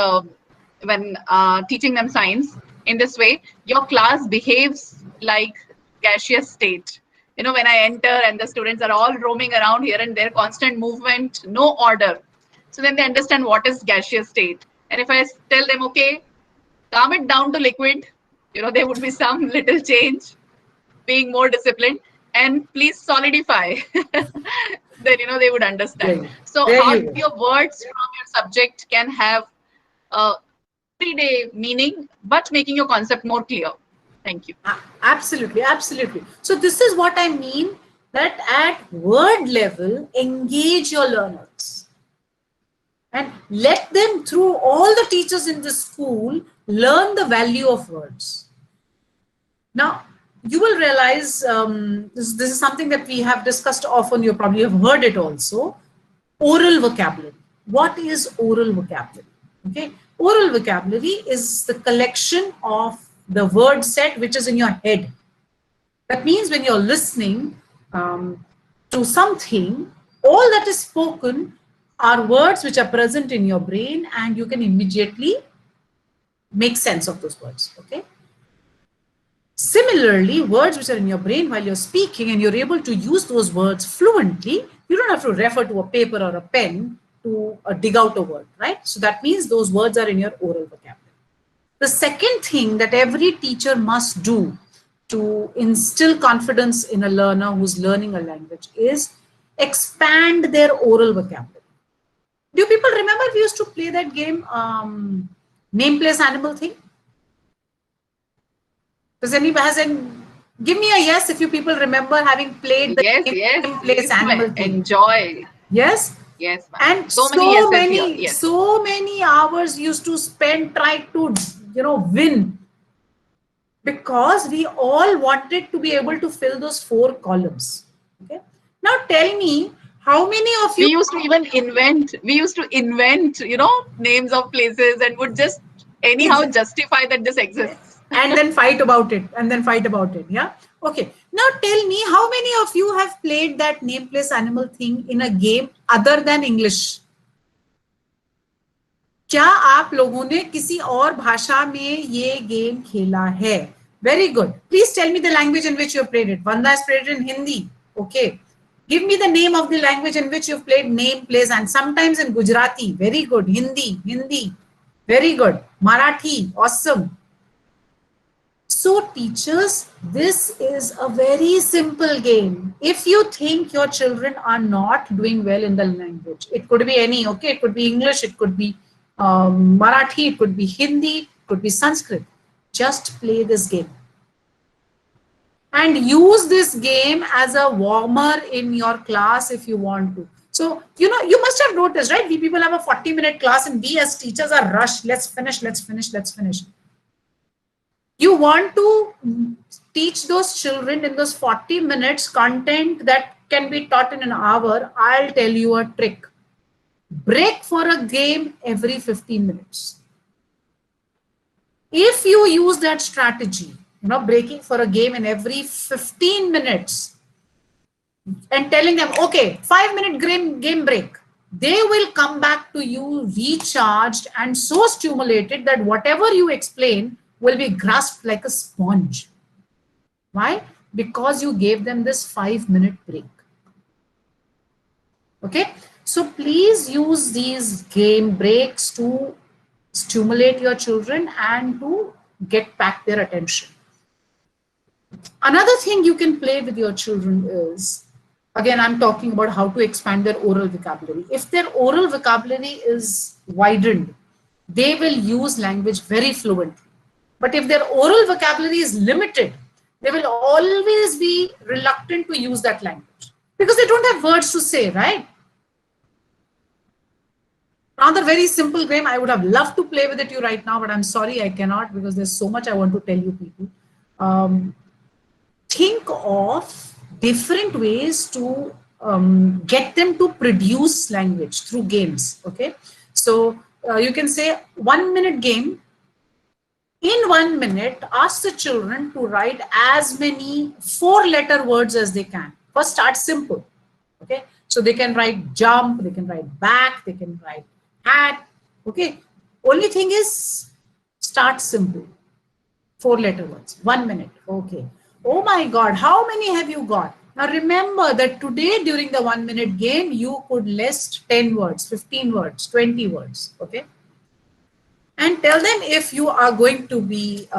when teaching them science in this way. Your class behaves like gaseous state. You know, when I enter and the students are all roaming around here and there, constant movement, no order. So then they understand what is gaseous state. And if I tell them, okay, calm it down to liquid, you know, there would be some little change, being more disciplined. And please solidify, then, you know, they would understand. So how your words from your subject can have everyday meaning, but making your concept more clear. Thank you. Absolutely, absolutely. So this is what I mean, that at word level, engage your learners and let them, through all the teachers in the school, learn the value of words. Now, you will realize this is something that we have discussed often. You probably have heard it also. Oral vocabulary. What is oral vocabulary? Okay, oral vocabulary is the collection of the word set which is in your head. That means when you're listening to something, all that is spoken are words which are present in your brain, and you can immediately make sense of those words. Okay. Similarly, words which are in your brain while you're speaking and you're able to use those words fluently, you don't have to refer to a paper or a pen to dig out a word, right? So that means those words are in your oral vocabulary. The second thing that every teacher must do to instill confidence in a learner who's learning a language is expand their oral vocabulary. Do people remember we used to play that game, name, place, animal thing? Does anybody give me a yes if you people remember having played the name, place, animal thing? Enjoy. Yes? Yes. And so many hours used to spend trying to, you know, win, because we all wanted to be able to fill those 4 columns. Okay. Now tell me, how many of you... We used to invent, you know, names of places and would just anyhow justify that this exists. And then fight about it. Yeah. Okay. Now tell me, how many of you have played that name, place, animal thing in a game other than English? क्या आप लोगों ने किसी और भाषा में ये game खेला है? Very good. Please tell me the language in which you have played it. Vanda has played it in Hindi. Okay. Give me the name of the language in which you've played name, place, and sometimes in Gujarati. Very good. Hindi. Very good. Marathi. Awesome. So teachers, this is a very simple game. If you think your children are not doing well in the language, it could be any, okay? It could be English, it could be Marathi, it could be Hindi, it could be Sanskrit. Just play this game. and use this game as a warmer in your class if you want to. So, you know, you must have noticed, right? We people have a 40-minute class and we as teachers are rushed. Let's finish, let's finish, let's finish. You want to teach those children in those 40 minutes content that can be taught in an hour. I'll tell you a trick. Break for a game every 15 minutes. If you use that strategy, you know, breaking for a game in every 15 minutes and telling them, okay, 5-minute game break, they will come back to you recharged and so stimulated that whatever you explain will be grasped like a sponge. Why? Because you gave them this 5-minute break. Okay, so please use these game breaks to stimulate your children and to get back their attention. Another thing you can play with your children is, again, I'm talking about how to expand their oral vocabulary. If their oral vocabulary is widened, they will use language very fluently. But if their oral vocabulary is limited, they will always be reluctant to use that language because they don't have words to say, right? Another very simple game. I would have loved to play with it you right now, but I'm sorry I cannot because there's so much I want to tell you people. Think of different ways to get them to produce language through games. Okay, so you can say 1-minute game. In 1 minute, ask the children to write as many 4-letter words as they can. First, start simple. Okay, so they can write jump, they can write back, they can write hat. Okay, only thing is start simple. 4-letter words, 1 minute. Okay. Oh my God, how many have you got? Now remember that today during the 1-minute game, you could list 10 words, 15 words, 20 words. Okay. And tell them if you are going to be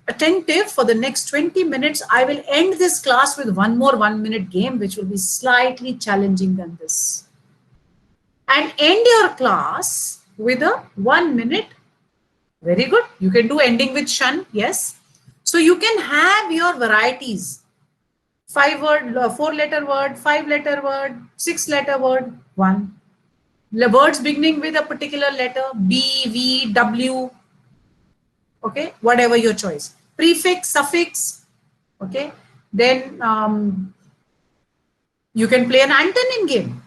attentive for the next 20 minutes, I will end this class with one more 1-minute game, which will be slightly challenging than this. And end your class with a 1 minute. Very good. You can do ending with shun. Yes. So you can have your varieties. 5-word, 4-letter word, 5-letter word, 6-letter word, 1. Words beginning with a particular letter, B, V, W, okay, whatever your choice. Prefix, suffix, okay. Then you can play an antonym game.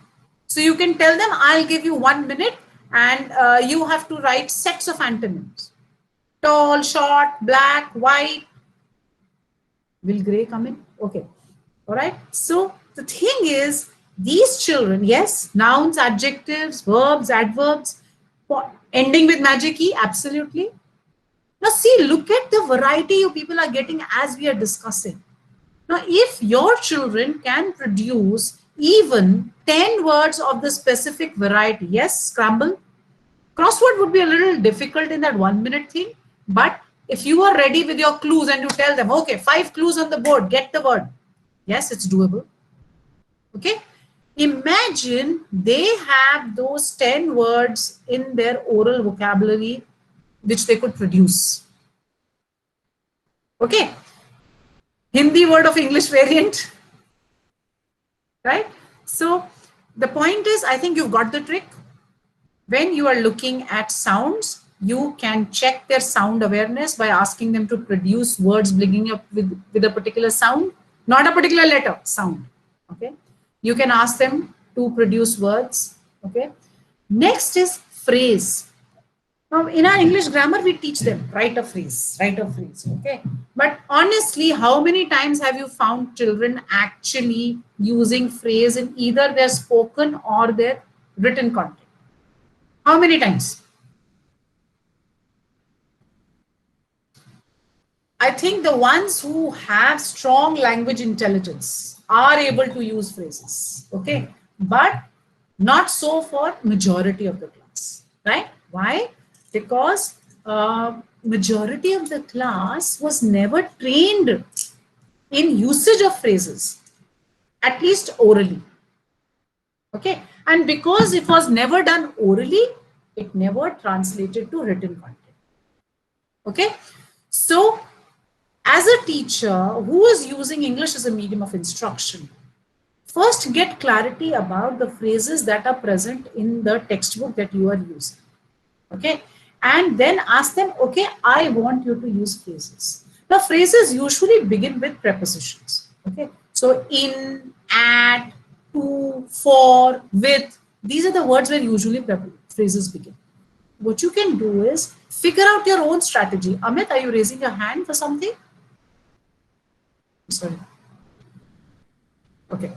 So you can tell them, I'll give you 1 minute and you have to write sets of antonyms. Tall, short, black, white. Will gray come in? Okay, all right. So the thing is, these children, yes, nouns, adjectives, verbs, adverbs, ending with magic E, absolutely. Now see, look at the variety you people are getting as we are discussing. Now, if your children can produce even 10 words of the specific variety, yes, scramble. Crossword would be a little difficult in that 1 minute thing, but if you are ready with your clues and you tell them, okay, 5 clues on the board, get the word. Yes, it's doable. Okay. Imagine they have those 10 words in their oral vocabulary, which they could produce. Okay. Hindi word of English variant. Right. So the point is, I think you've got the trick. When you are looking at sounds, you can check their sound awareness by asking them to produce words beginning up with a particular sound, not a particular letter, sound. Okay. You can ask them to produce words. Okay. Next is phrase. Now, in our English grammar, we teach them write a phrase, write a phrase. Okay. But honestly, how many times have you found children actually using phrase in either their spoken or their written content? How many times? I think the ones who have strong language intelligence are able to use phrases, okay, but not so for majority of the class, right? Why? Because majority of the class was never trained in usage of phrases, at least orally, okay, and because it was never done orally, it never translated to written content, okay. So as a teacher who is using English as a medium of instruction, first get clarity about the phrases that are present in the textbook that you are using. Okay, and then ask them, okay, I want you to use phrases. Now, phrases usually begin with prepositions. Okay, so in, at, to, for, with, these are the words where usually phrases begin. What you can do is figure out your own strategy. Amit, are you raising your hand for something? Sorry. Okay.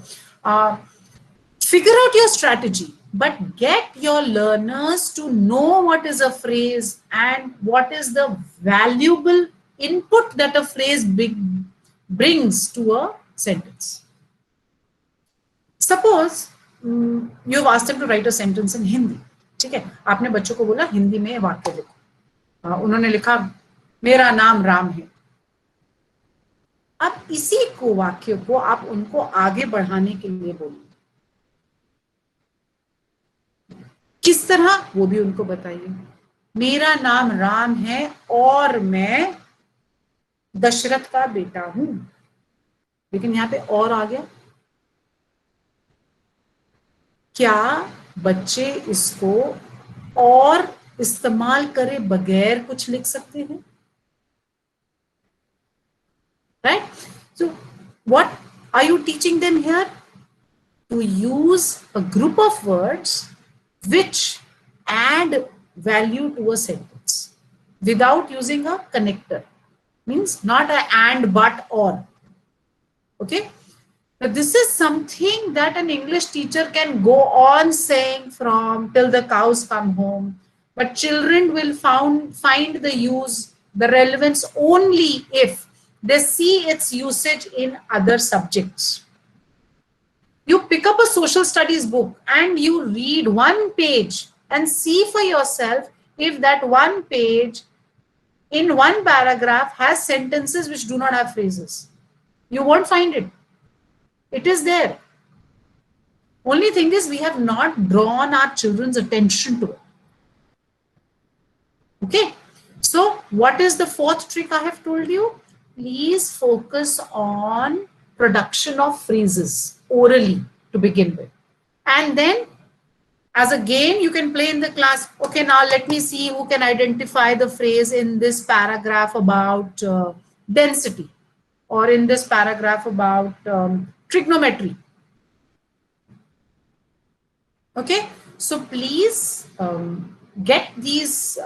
Figure out your strategy, but get your learners to know what is a phrase and what is the valuable input that a phrase brings to a sentence. Suppose you've asked them to write a sentence in Hindi. ठीक है, आपने बच्चों को बोला हिंदी में वाक्य लिखो. उन्होंने लिखा मेरा नाम राम है. अब इसी को वाक्य को आप उनको आगे बढ़ाने के लिए बोलिए. किस तरह वो भी उनको बताइए. मेरा नाम राम है और मैं दशरथ का बेटा हूं. लेकिन यहां पे और आ गया. क्या बच्चे इसको और इस्तेमाल करे बगैर कुछ लिख सकते हैं? Right? So what are you teaching them here? To use a group of words which add value to a sentence without using a connector. Means not a and, but, or. Okay? Now this is something that an English teacher can go on saying from till the cows come home. But children will find the use, the relevance only if they see its usage in other subjects. You pick up a social studies book and you read one page and see for yourself if that one page in one paragraph has sentences which do not have phrases. You won't find it. It is there. Only thing is we have not drawn our children's attention to it. Okay. So what is the fourth trick I have told you? Please focus on production of phrases orally to begin with. And then as a game you can play in the class. Okay, now let me see who can identify the phrase in this paragraph about density or in this paragraph about trigonometry. Okay, so please get these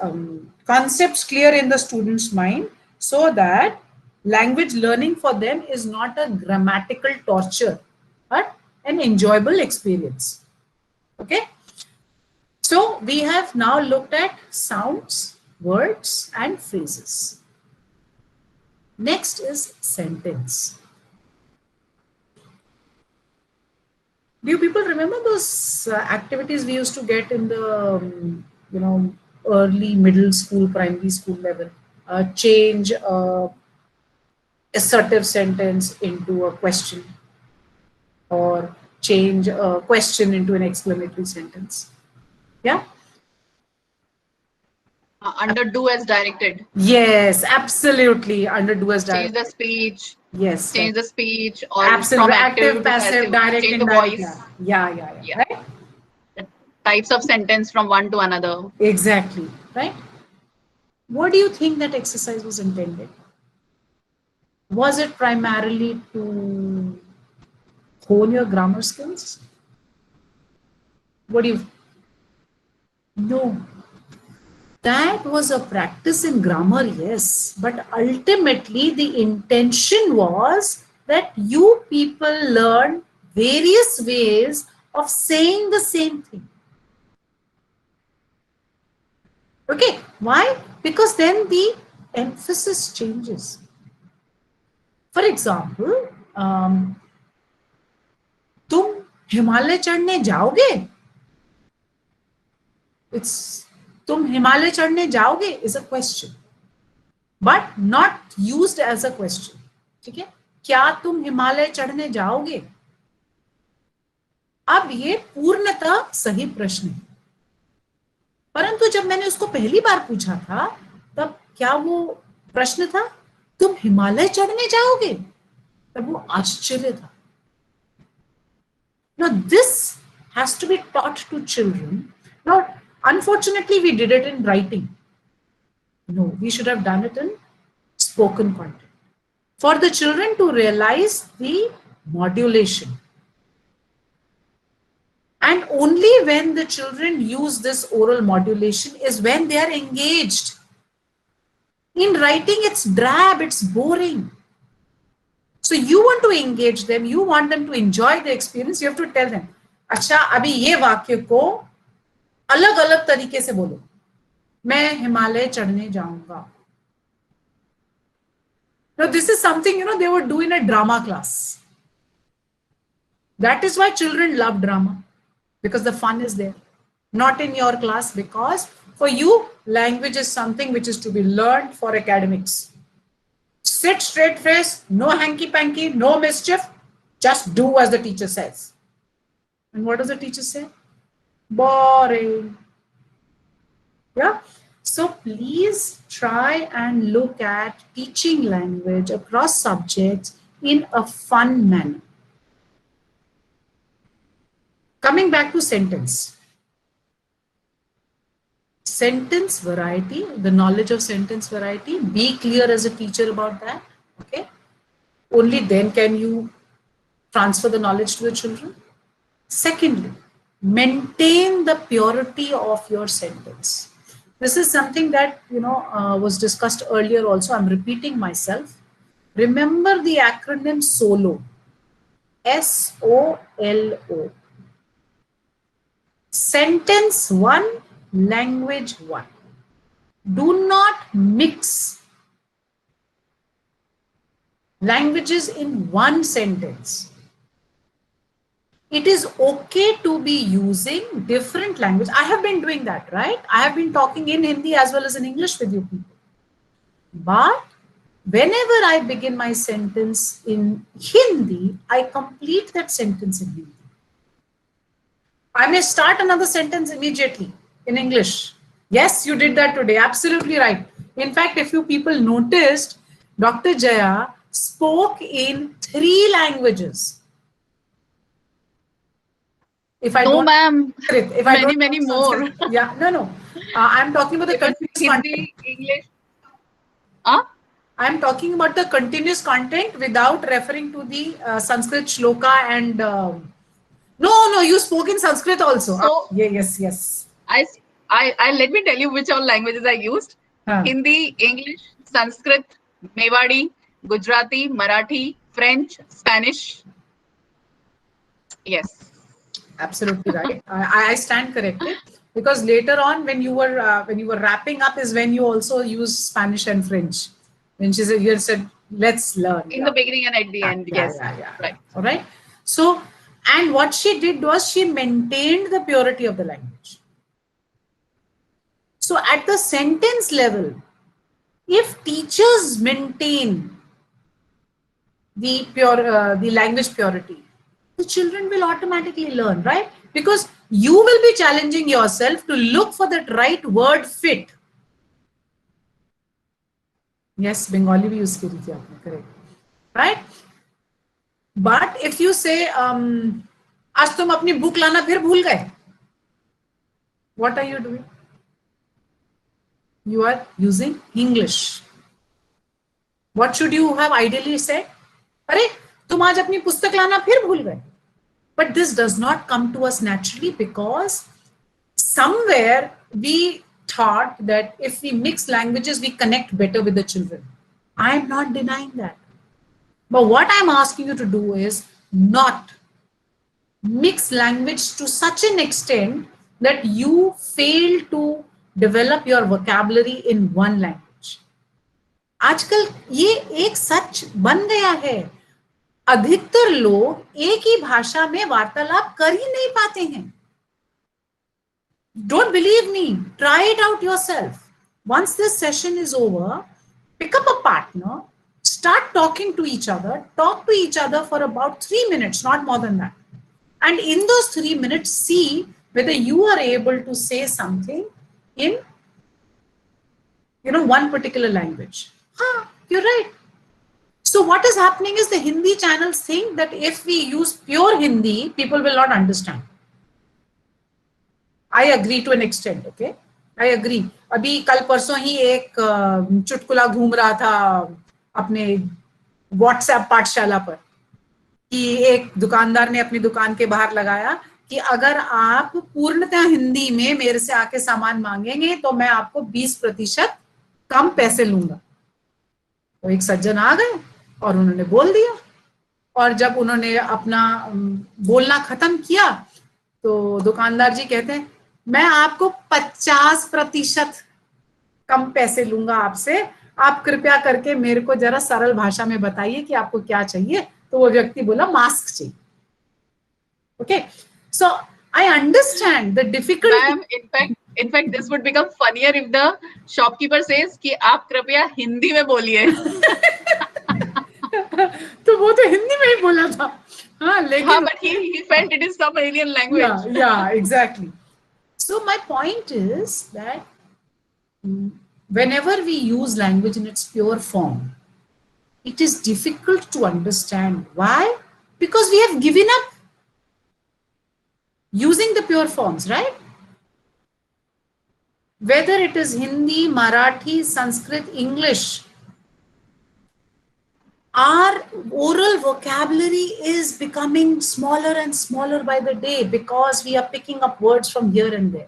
concepts clear in the student's mind so that language learning for them is not a grammatical torture, but an enjoyable experience. Okay, so we have now looked at sounds, words, and phrases. Next is sentence. Do you people remember those activities we used to get in the, early middle school, primary school level? Change assertive sentence into a question, or change a question into an exclamatory sentence. Yeah? Under do as directed. Yes, absolutely. Under do as directed. Change the speech. Yes. Change the speech, or absolutely. from Active, passive, direct, change the indirect. voice. Yeah. Right? The types of sentence from one to another. Exactly. Right? What do you think that exercise was intended? Was it primarily to hone your grammar skills? What do you... No. That was a practice in grammar, yes. But ultimately, the intention was that you people learn various ways of saying the same thing. Okay, why? Because then the emphasis changes. For example, तुम हिमालय चढ़ने जाओगे? तुम हिमालय चढ़ने जाओगे is a question, but not used as a question. ठीक है? क्या तुम हिमालय चढ़ने जाओगे? अब ये पूर्णतः सही प्रश्न है, परंतु जब मैंने उसको पहली बार पूछा था तब क्या वो प्रश्न था? तुम हिमालय चढ़ने जाओगे? तब वो आश्चर्य था. Now this has to be taught to children. Now, unfortunately, we did it in writing. No, we should have done it in spoken content. For the children to realize the modulation. And only when the children use this oral modulation is when they are engaged. In writing, it's drab, it's boring. So you want to engage them, you want them to enjoy the experience, you have to tell them, अच्छा अभी ये वाक्य को अलग अलग तरीके से बोलो. मैं हिमालय चढ़ने जाऊंगा. Now this is something, they would do in a drama class. That is why children love drama, because the fun is there. Not in your class, because for you, language is something which is to be learned for academics. Sit straight face, no hanky-panky, no mischief. Just do as the teacher says. And what does the teacher say? Boring. Yeah. So please try and look at teaching language across subjects in a fun manner. Coming back to sentence. Sentence variety, the knowledge of sentence variety, be clear as a teacher about that, okay? Only then can you transfer the knowledge to the children. Secondly, maintain the purity of your sentence. This is something that, was discussed earlier also. I'm repeating myself. Remember the acronym SOLO, S-O-L-O. Sentence 1, language 1. Do not mix languages in one sentence. It is okay to be using different language. I have been doing that, right? I have been talking in Hindi as well as in English with you people. But whenever I begin my sentence in Hindi, I complete that sentence in Hindi. I may start another sentence immediately in English. Yes, you did that today. Absolutely right. In fact, if you people noticed, Dr. Jaya spoke in 3 languages. If I no, don't, ma'am. if I don't many more. Yeah, no. I'm talking about the continuous content. English. I'm talking about the continuous content without referring to the Sanskrit shloka and. No, you spoke in Sanskrit also. So, yes. I let me tell you which all languages I used. Hindi, English, Sanskrit, Mewari, Gujarati, Marathi, French, Spanish. Yes. Absolutely right. I stand corrected, because later on when you were wrapping up is when you also used Spanish and French. When you said let's learn. In the beginning and at the end, yes. Yeah. Right. All right. So, and what she did was she maintained the purity of the language. So at the sentence level, if teachers maintain the language purity, the children will automatically learn, right? Because you will be challenging yourself to look for that right word fit. Yes, Bengali we use correct, right? But if you say, आज तुम अपनी book लाना फिर भूल गए, what are you doing? You are using English. What should you have ideally said? अरे तुम आज अपनी पुस्तक लाना फिर भूल गए. But this does not come to us naturally, because somewhere we thought that if we mix languages, we connect better with the children. I am not denying that. But what I'm asking you to do is not mix language to such an extent that you fail to develop your vocabulary in one language. आजकल ये एक सच बन गया है. अधिकतर लोग एक ही भाषा में वार्तालाप कर ही नहीं पाते हैं. Don't believe me. Try it out yourself. Once this session is over, pick up a partner, start talking to each other, talk to each other for about 3 minutes, not more than that. And in those 3 minutes, see whether you are able to say something in, one particular language. You're right. So what is happening is the Hindi channels think that if we use pure Hindi, people will not understand. I agree to an extent, okay? I agree. अभी कल परसों ही एक चुटकुला घूम रहा था अपने WhatsApp पाठशाला पर कि एक दुकानदार ने अपनी दुकान के बाहर लगाया कि अगर आप पूर्णतः हिंदी में मेरे से आके सामान मांगेंगे तो मैं आपको 20% कम पैसे लूंगा। तो एक सज्जन आ गए और उन्होंने बोल दिया, और जब उन्होंने अपना बोलना खत्म किया तो दुकानदार जी कहते हैं मैं आपको 50% कम पैसे लूंगा आपसे, आप कृपया करके मेरे को जरा सरल भाषा में बताइए कि आपको क्या चाहिए। तो वो व्यक्ति बोला मास्क चाहिए। Okay, so I understand the difficulty. In fact, this would become funnier if the shopkeeper says कि आप कृपया हिंदी में बोलिए। तो वो तो हिंदी में ही बोला था, हाँ, लेकिन हाँ, but he felt it is some alien language. Yeah, exactly. So my point is that whenever we use language in its pure form, it is difficult to understand. Why? Because we have given up using the pure forms, right? Whether it is Hindi, Marathi, Sanskrit, English, our oral vocabulary is becoming smaller and smaller by the day because we are picking up words from here and there.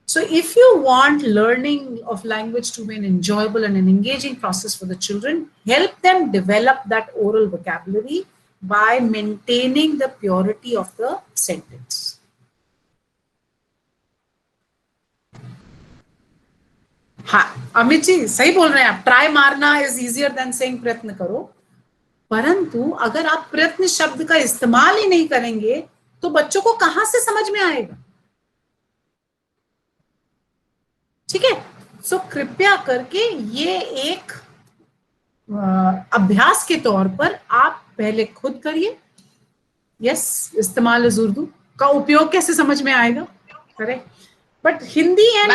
So if you want learning of language to be an enjoyable and an engaging process for the children, help them develop that oral vocabulary by maintaining the purity of the sentence. हाँ, अमित जी सही बोल रहे हैं आप, try मारना is easier than saying प्रयत्न करो, परंतु अगर आप प्रयत्न शब्द का इस्तेमाल ही नहीं करेंगे तो बच्चों को कहां से समझ में आएगा? ठीक है, सो कृपया करके ये एक अभ्यास के तौर पर आप पहले खुद करिए। यस, इस्तेमाल उर्दू का उपयोग कैसे समझ में आएगा? Correct. But Hindi and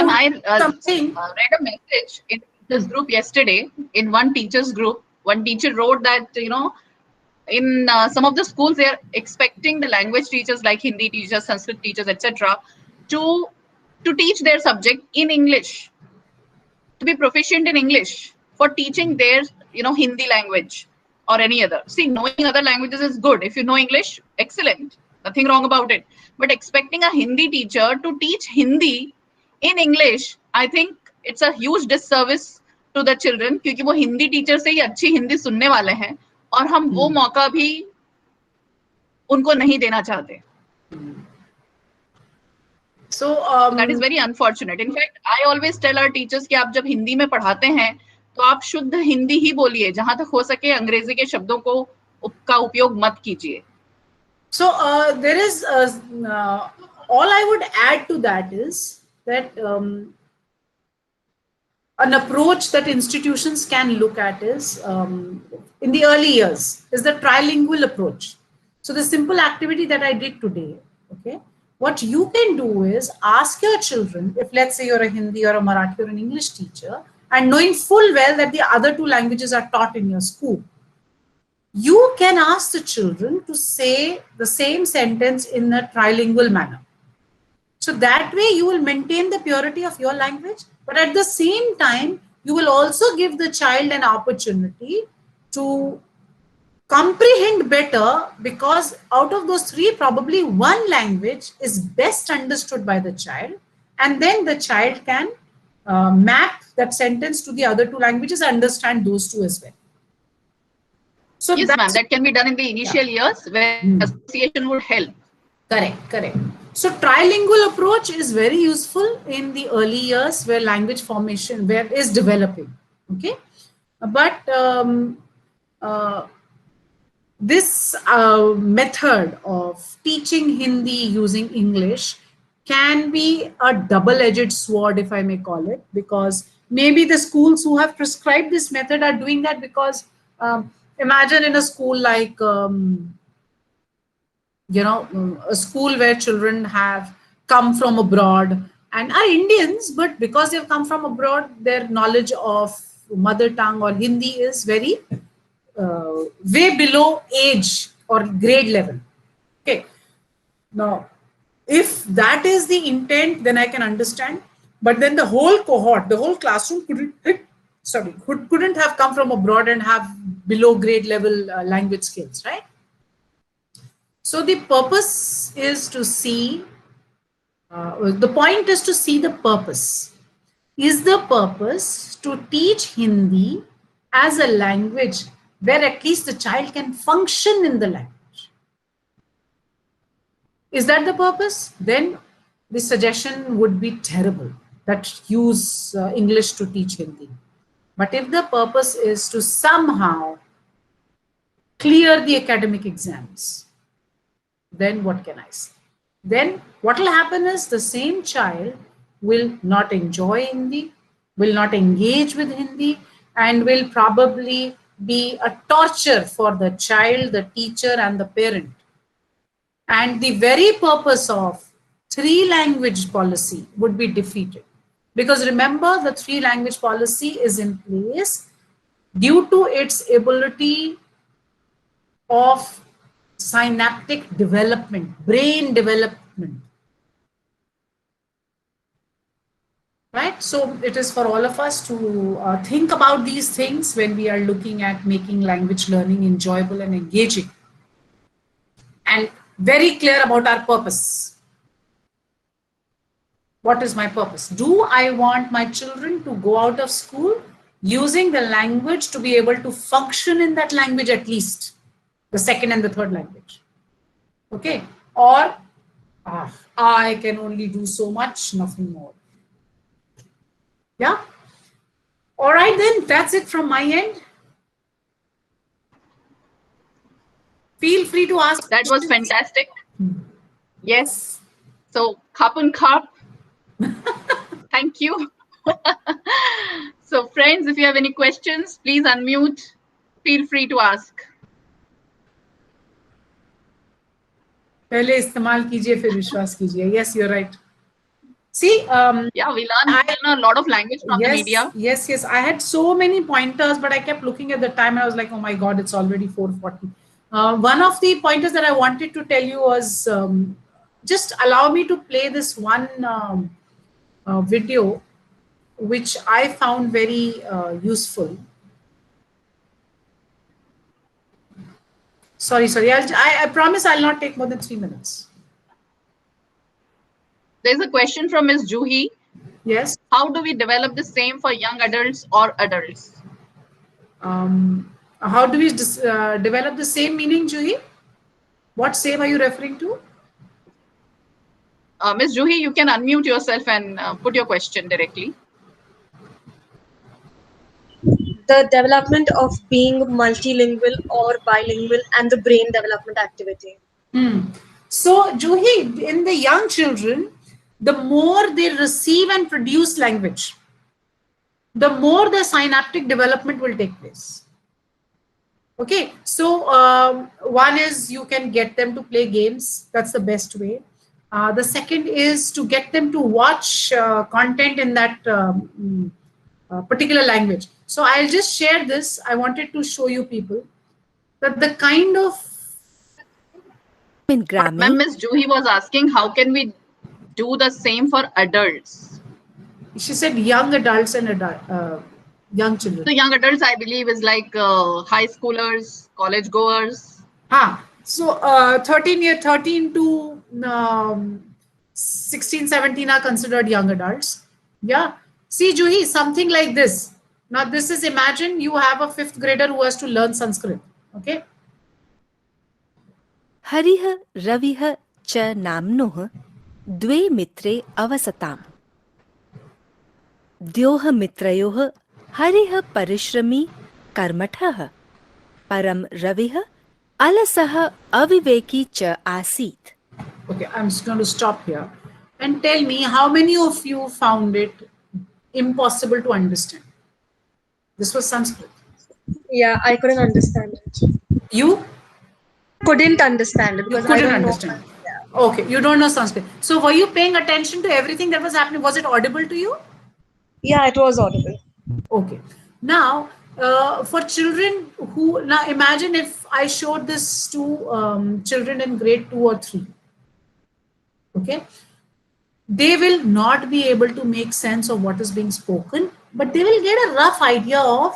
something. I read a message in this group yesterday. In one teacher's group, one teacher wrote that, you know, in some of the schools, they are expecting the language teachers like Hindi teachers, Sanskrit teachers, etc., to teach their subject in English, to be proficient in English for teaching their, you know, Hindi language or any other. See, knowing other languages is good. If you know English, excellent. Nothing wrong about it. But expecting a Hindi teacher to teach Hindi in English, I think it's a huge disservice to the children, क्योंकि वो Hindi teacher से ही अच्छी हिंदी सुनने वाले हैं और हम वो मौका भी उनको नहीं देना चाहते. So that is very unfortunate. In fact, I always tell our teachers कि आप जब हिंदी में पढ़ाते हैं तो आप शुद्ध हिंदी ही बोलिए, जहां तक हो सके अंग्रेजी के शब्दों को का उपयोग मत कीजिए. So there is all I would add to that is that an approach that institutions can look at is in the early years is the trilingual approach. So the simple activity that I did today, okay, what you can do is ask your children, if let's say you're a Hindi or a Marathi or an English teacher, and knowing full well that the other two languages are taught in your school, you can ask the children to say the same sentence in a trilingual manner. So that way you will maintain the purity of your language, but at the same time, you will also give the child an opportunity to comprehend better, because out of those three, probably one language is best understood by the child, and then the child can map that sentence to the other two languages and understand those two as well. So yes, ma'am, that can be done in the initial years where association would help. Correct, correct. So trilingual approach is very useful in the early years where language formation is developing. Okay, but this method of teaching Hindi using English can be a double-edged sword, if I may call it, because maybe the schools who have prescribed this method are doing that because imagine in a school like, you know, a school where children have come from abroad and are Indians, but because they've come from abroad, their knowledge of mother tongue or Hindi is very way below age or grade level. Okay. Now, if that is the intent, then I can understand. But then the whole cohort, the whole classroom couldn't have come from abroad and have below grade level language skills, right? So the purpose is to see, the point is to see the purpose. Is the purpose to teach Hindi as a language where at least the child can function in the language? Is that the purpose? Then the suggestion would be terrible, that use English to teach Hindi. But if the purpose is to somehow clear the academic exams, then what can I say? Then what will happen is the same child will not enjoy Hindi, will not engage with Hindi, and will probably be a torture for the child, the teacher, and the parent. And the very purpose of 3-language policy would be defeated. Because remember, the 3-language policy is in place due to its ability of synaptic development, brain development. Right? So it is for all of us to think about these things when we are looking at making language learning enjoyable and engaging. And very clear about our purpose. What is my purpose? Do I want my children to go out of school using the language to be able to function in that language, at least the second and the third language? Okay. Or I can only do so much, nothing more. Yeah. All right, then that's it from my end. Feel free to ask. That was fantastic. Yes. So, Khap and Khap. Thank you. So, friends, if you have any questions, please unmute. Feel free to ask. पहले इस्तेमाल कीजिए फिर विश्वास कीजिए. Yes, you're right. See, yeah, we learn a lot of language from the media. Yes. I had so many pointers, but I kept looking at the time and I was like, oh my God, it's already 4:40. One of the pointers that I wanted to tell you was, just allow me to play this one video, which I found very useful. Sorry. I promise I'll not take more than 3 minutes. There's a question from Ms. Juhi. Yes. How do we develop the same for young adults or adults? How do we develop the same meaning, Juhi? What same are you referring to? Ms. Juhi, you can unmute yourself and put your question directly. The development of being multilingual or bilingual and the brain development activity. So, Juhi, in the young children, the more they receive and produce language, the more the synaptic development will take place. Okay, so one is you can get them to play games. That's the best way. The second is to get them to watch content in that particular language. So I'll just share this. I wanted to show you people that the kind of... Ma'am, Ms. Juhi was asking, how can we do the same for adults? She said young adults and young children. So young adults, I believe, is like high schoolers, college goers. So 13 to 16, 17 are considered young adults. Yeah. See, Juhi, something like this. Now this is, imagine you have a 5th grader who has to learn Sanskrit. Okay. हरिः रविः च नाम्नोः द्वे मित्रे अवसताम्. द्योः मित्रयोः हरिः परिश्रमी कर्मठः, परं रविः अलसः अविवेकी च आसीत्. Okay, I'm just going to stop here and tell me how many of you found it impossible to understand. This was Sanskrit. Yeah, I couldn't understand it. You? Couldn't understand it because I don't understand. Yeah. Okay, you don't know Sanskrit. So were you paying attention to everything that was happening? Was it audible to you? Yeah, it was audible. Okay. Now, for children who, now imagine if I showed this to children in grade 2 or 3, okay? They will not be able to make sense of what is being spoken, but they will get a rough idea of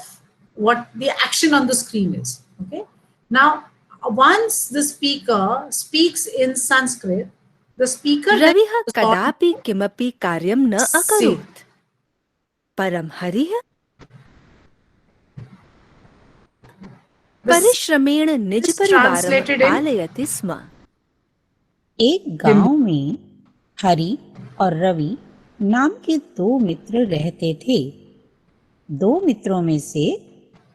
what the action on the screen is, okay? Now, once the speaker speaks in Sanskrit, the speaker रविः कदापि किमपि कार्यं न अकरोत्, परं हरिः परिश्रमेण निजपरिवारं पालयति स्म। एक गांव में हरि और रवि नाम के 2 मित्र रहते थे। 2 मित्रों में से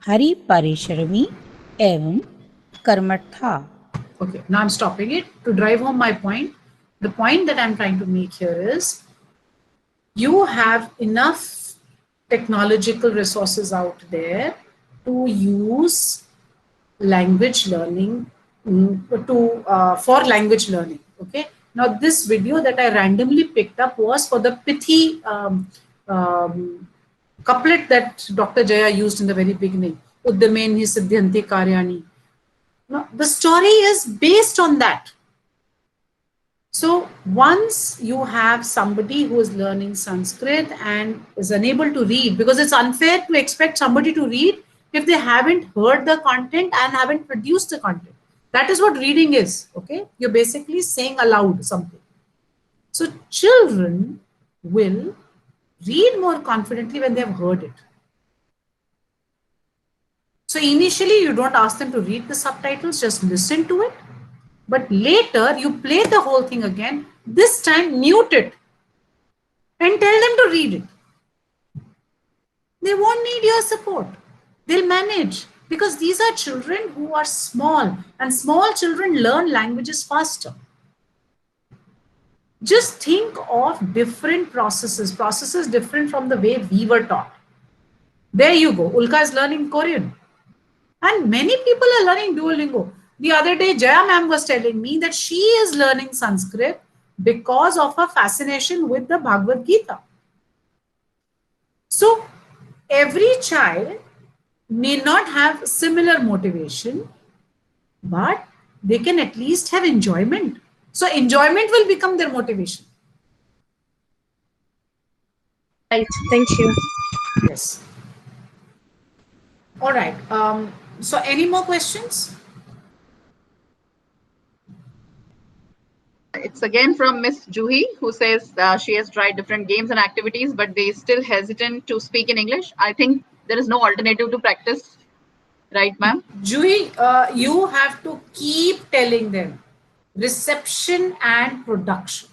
हरि परिश्रमी एवं कर्मठ था। Okay, now I'm stopping it to drive home my point. The point that I'm trying to make here is you have enough technological resources out there to use language learning for language learning. Okay. Now this video that I randomly picked up was for the pithy couplet that Dr. Jaya used in the very beginning. Uddamen hi siddhyanti karyani. Now the story is based on that. So once you have somebody who is learning Sanskrit and is unable to read, because it's unfair to expect somebody to read if they haven't heard the content and haven't produced the content. That is what reading is, okay? You're basically saying aloud something. So children will read more confidently when they have heard it. So initially you don't ask them to read the subtitles, just listen to it. But later you play the whole thing again, this time mute it and tell them to read it. They won't need your support. They'll manage because these are children who are small and small children learn languages faster. Just think of different processes different from the way we were taught. There you go. Ulka is learning Korean and many people are learning Duolingo. The other day, Jaya ma'am was telling me that she is learning Sanskrit because of her fascination with the Bhagavad Gita. So every child may not have similar motivation, but they can at least have enjoyment. So enjoyment will become their motivation. Right. Thank you. Yes. All right. So any more questions? It's again from Miss Juhi, who says she has tried different games and activities, but they still hesitant to speak in English. I think there is no alternative to practice, right, ma'am? Juhi, you have to keep telling them reception and production.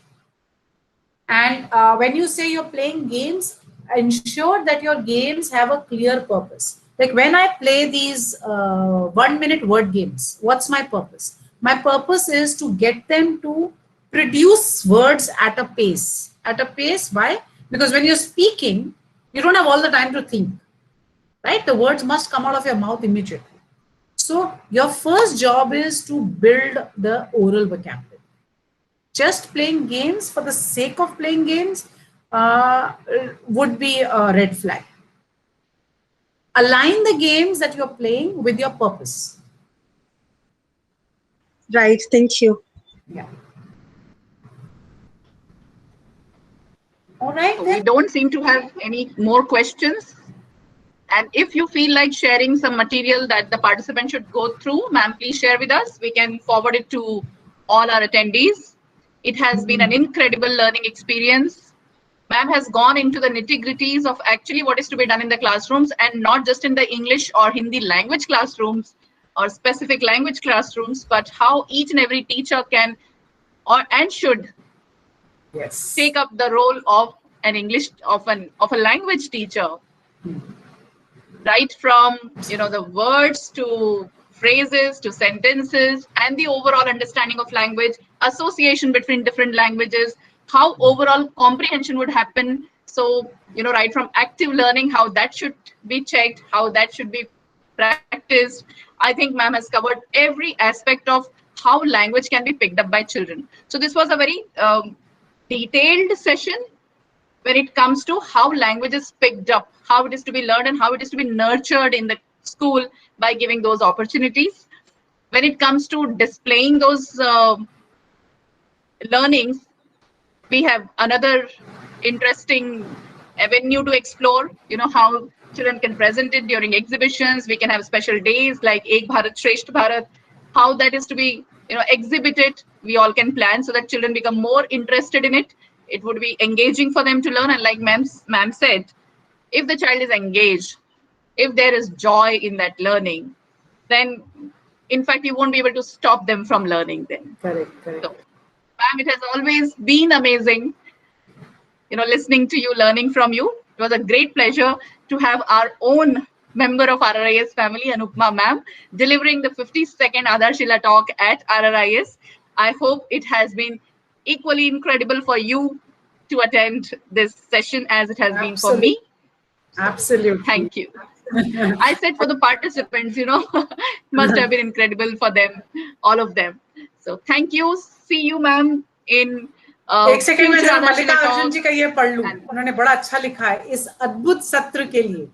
And when you say you're playing games, ensure that your games have a clear purpose. Like when I play these 1-minute word games, what's my purpose? My purpose is to get them to produce words at a pace. At a pace, why? Because when you're speaking, you don't have all the time to think, right? The words must come out of your mouth immediately. So your first job is to build the oral vocabulary. Just playing games for the sake of playing games would be a red flag. Align the games that you're playing with your purpose. Right. Thank you. Yeah. All right. We don't seem to have any more questions. And if you feel like sharing some material that the participant should go through, ma'am, please share with us. We can forward it to all our attendees. It has been an incredible learning experience. Ma'am has gone into the nitty-gritties of actually what is to be done in the classrooms, and not just in the English or Hindi language classrooms or specific language classrooms, but how each and every teacher can and should take up the role of an English of a language teacher. Right from the words to phrases to sentences and the overall understanding of language, association between different languages, how overall comprehension would happen. So right from active learning, how that should be checked, how that should be practiced. I think ma'am has covered every aspect of how language can be picked up by children. So this was a very detailed session. when it comes to how language is picked up, how it is to be learned, and how it is to be nurtured in the school by giving those opportunities. When it comes to displaying those learnings, we have another interesting avenue to explore. You know, how children can present it during exhibitions. We can have special days like Ek Bharat Shresth Bharat. How that is to be, you know, exhibited, we all can plan so that children become more interested in it. It would be engaging for them to learn. And like ma'am said, if the child is engaged, if there is joy in that learning, then in fact you won't be able to stop them from learning then. Correct. So, ma'am, it has always been amazing, you know, listening to you, learning from you. It was a great pleasure to have our own member of RRIS family, Anupma ma'am, delivering the 52nd Aadharshila talk at RRIS. I hope it has been equally incredible for you to attend this session as it has been for me. Absolutely. Thank you. I said for the participants, you know, must have been incredible for them, all of them. So thank you. See you, ma'am, in एक second में जरा मल्लिकार्जुन जी का ये पढ़ लूं, उन्होंने बड़ा अच्छा लिखा है इस अद्भुत सत्र के लिए।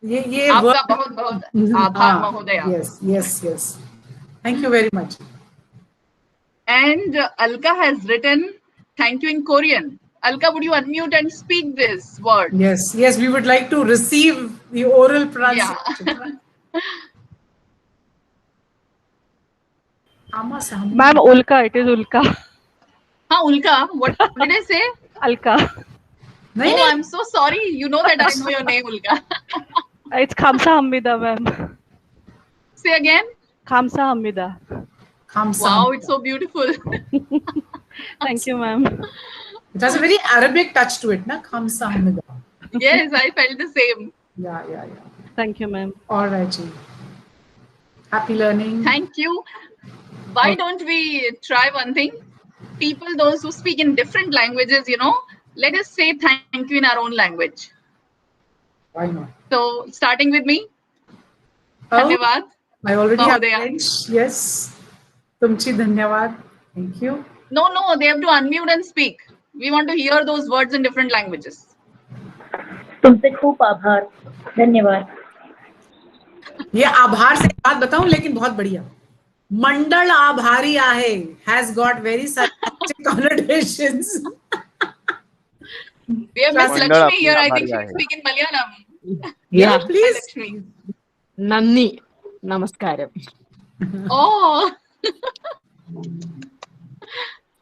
ये आपका बहुत बहुत आभार महोदया। Yes. Thank you very much. And Alka has written thank you in Korean. Alka, would you unmute and speak this word? Yes, we would like to receive the oral pronunciation. Yeah. Ma'am, Ulka, it is Ulka. Ulka, what did I say? Alka. Oh, I'm so sorry. You know that I know your name, Ulka. It's Khamsa Hamida, ma'am. Say again. Khamsa Hamida. Wow, it's so beautiful. Thank you, ma'am. It has a very Arabic touch to it, na? Khamsa Hamida. Yes, I felt the same. Yeah. Thank you, ma'am. All right, ji. Happy learning. Thank you. Why don't we try one thing? People, those who speak in different languages, you know, let us say thank you in our own language. Why not? So, starting with me. Dhanyavad. I already have French. Yes. Tumchi dhanyavad. Thank you. No, they have to unmute and speak. We want to hear those words in different languages. तुमसे खूब आभार, धन्यवाद। ये आभार से बात बताऊं, लेकिन बहुत बढ़िया। मंडल आभारी आहे has got very sarcastic connotations. We have Miss Lakshmi here. I think she can speak in Malayalam. Yeah, please. Lakshmi. Nanni. Namaskaram. Oh.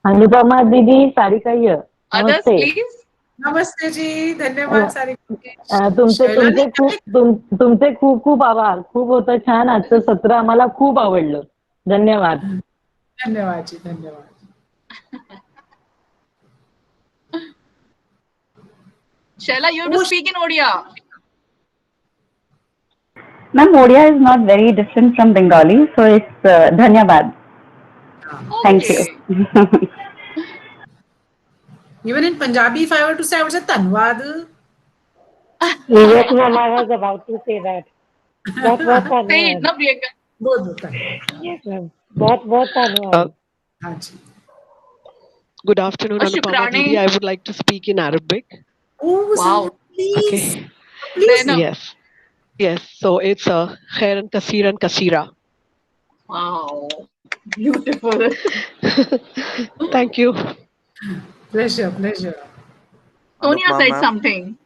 Anupama दीदी, सारिका here. Others, please. नमस्ते जी, धन्यवाद सारिका. तुमचे खूप खूप आभार. खूप होतं छान आजचं सत्र, आम्हाला खूप आवडलं. धन्यवाद. धन्यवाद जी, धन्यवाद. Shaila, you have to speak in Odia. Ma'am, Odia is not very different from Bengali, so it's dhanyavad. Thank you. Even in Punjabi, if I were to say, I would say Tanwad. Yes, ma'am, I was about to say that. Say it, no, Priyanka. Yes, ma'am. बहुत धन्यवाद. Good afternoon, Anupama Didi. I would like to speak in Arabic. Oh, wow. Please. Okay. Please. Yes. So it's khairan kasiran kasira. Wow. Beautiful. Thank you. Pleasure. Sonia said something.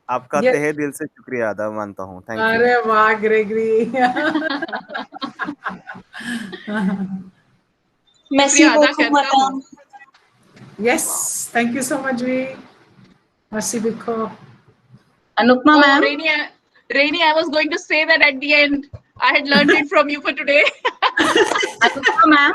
आपका तहे दिल से शुक्रिया अदा मानता हूँ. Thank you. अरे वाह, Gregory. Merci beaucoup, madame. Yes, thank you so much, vi. Merci beaucoup. Anupma ma'am. Rainy, I was going to say that at the end. I had learned it from you for today. Anupma ma'am.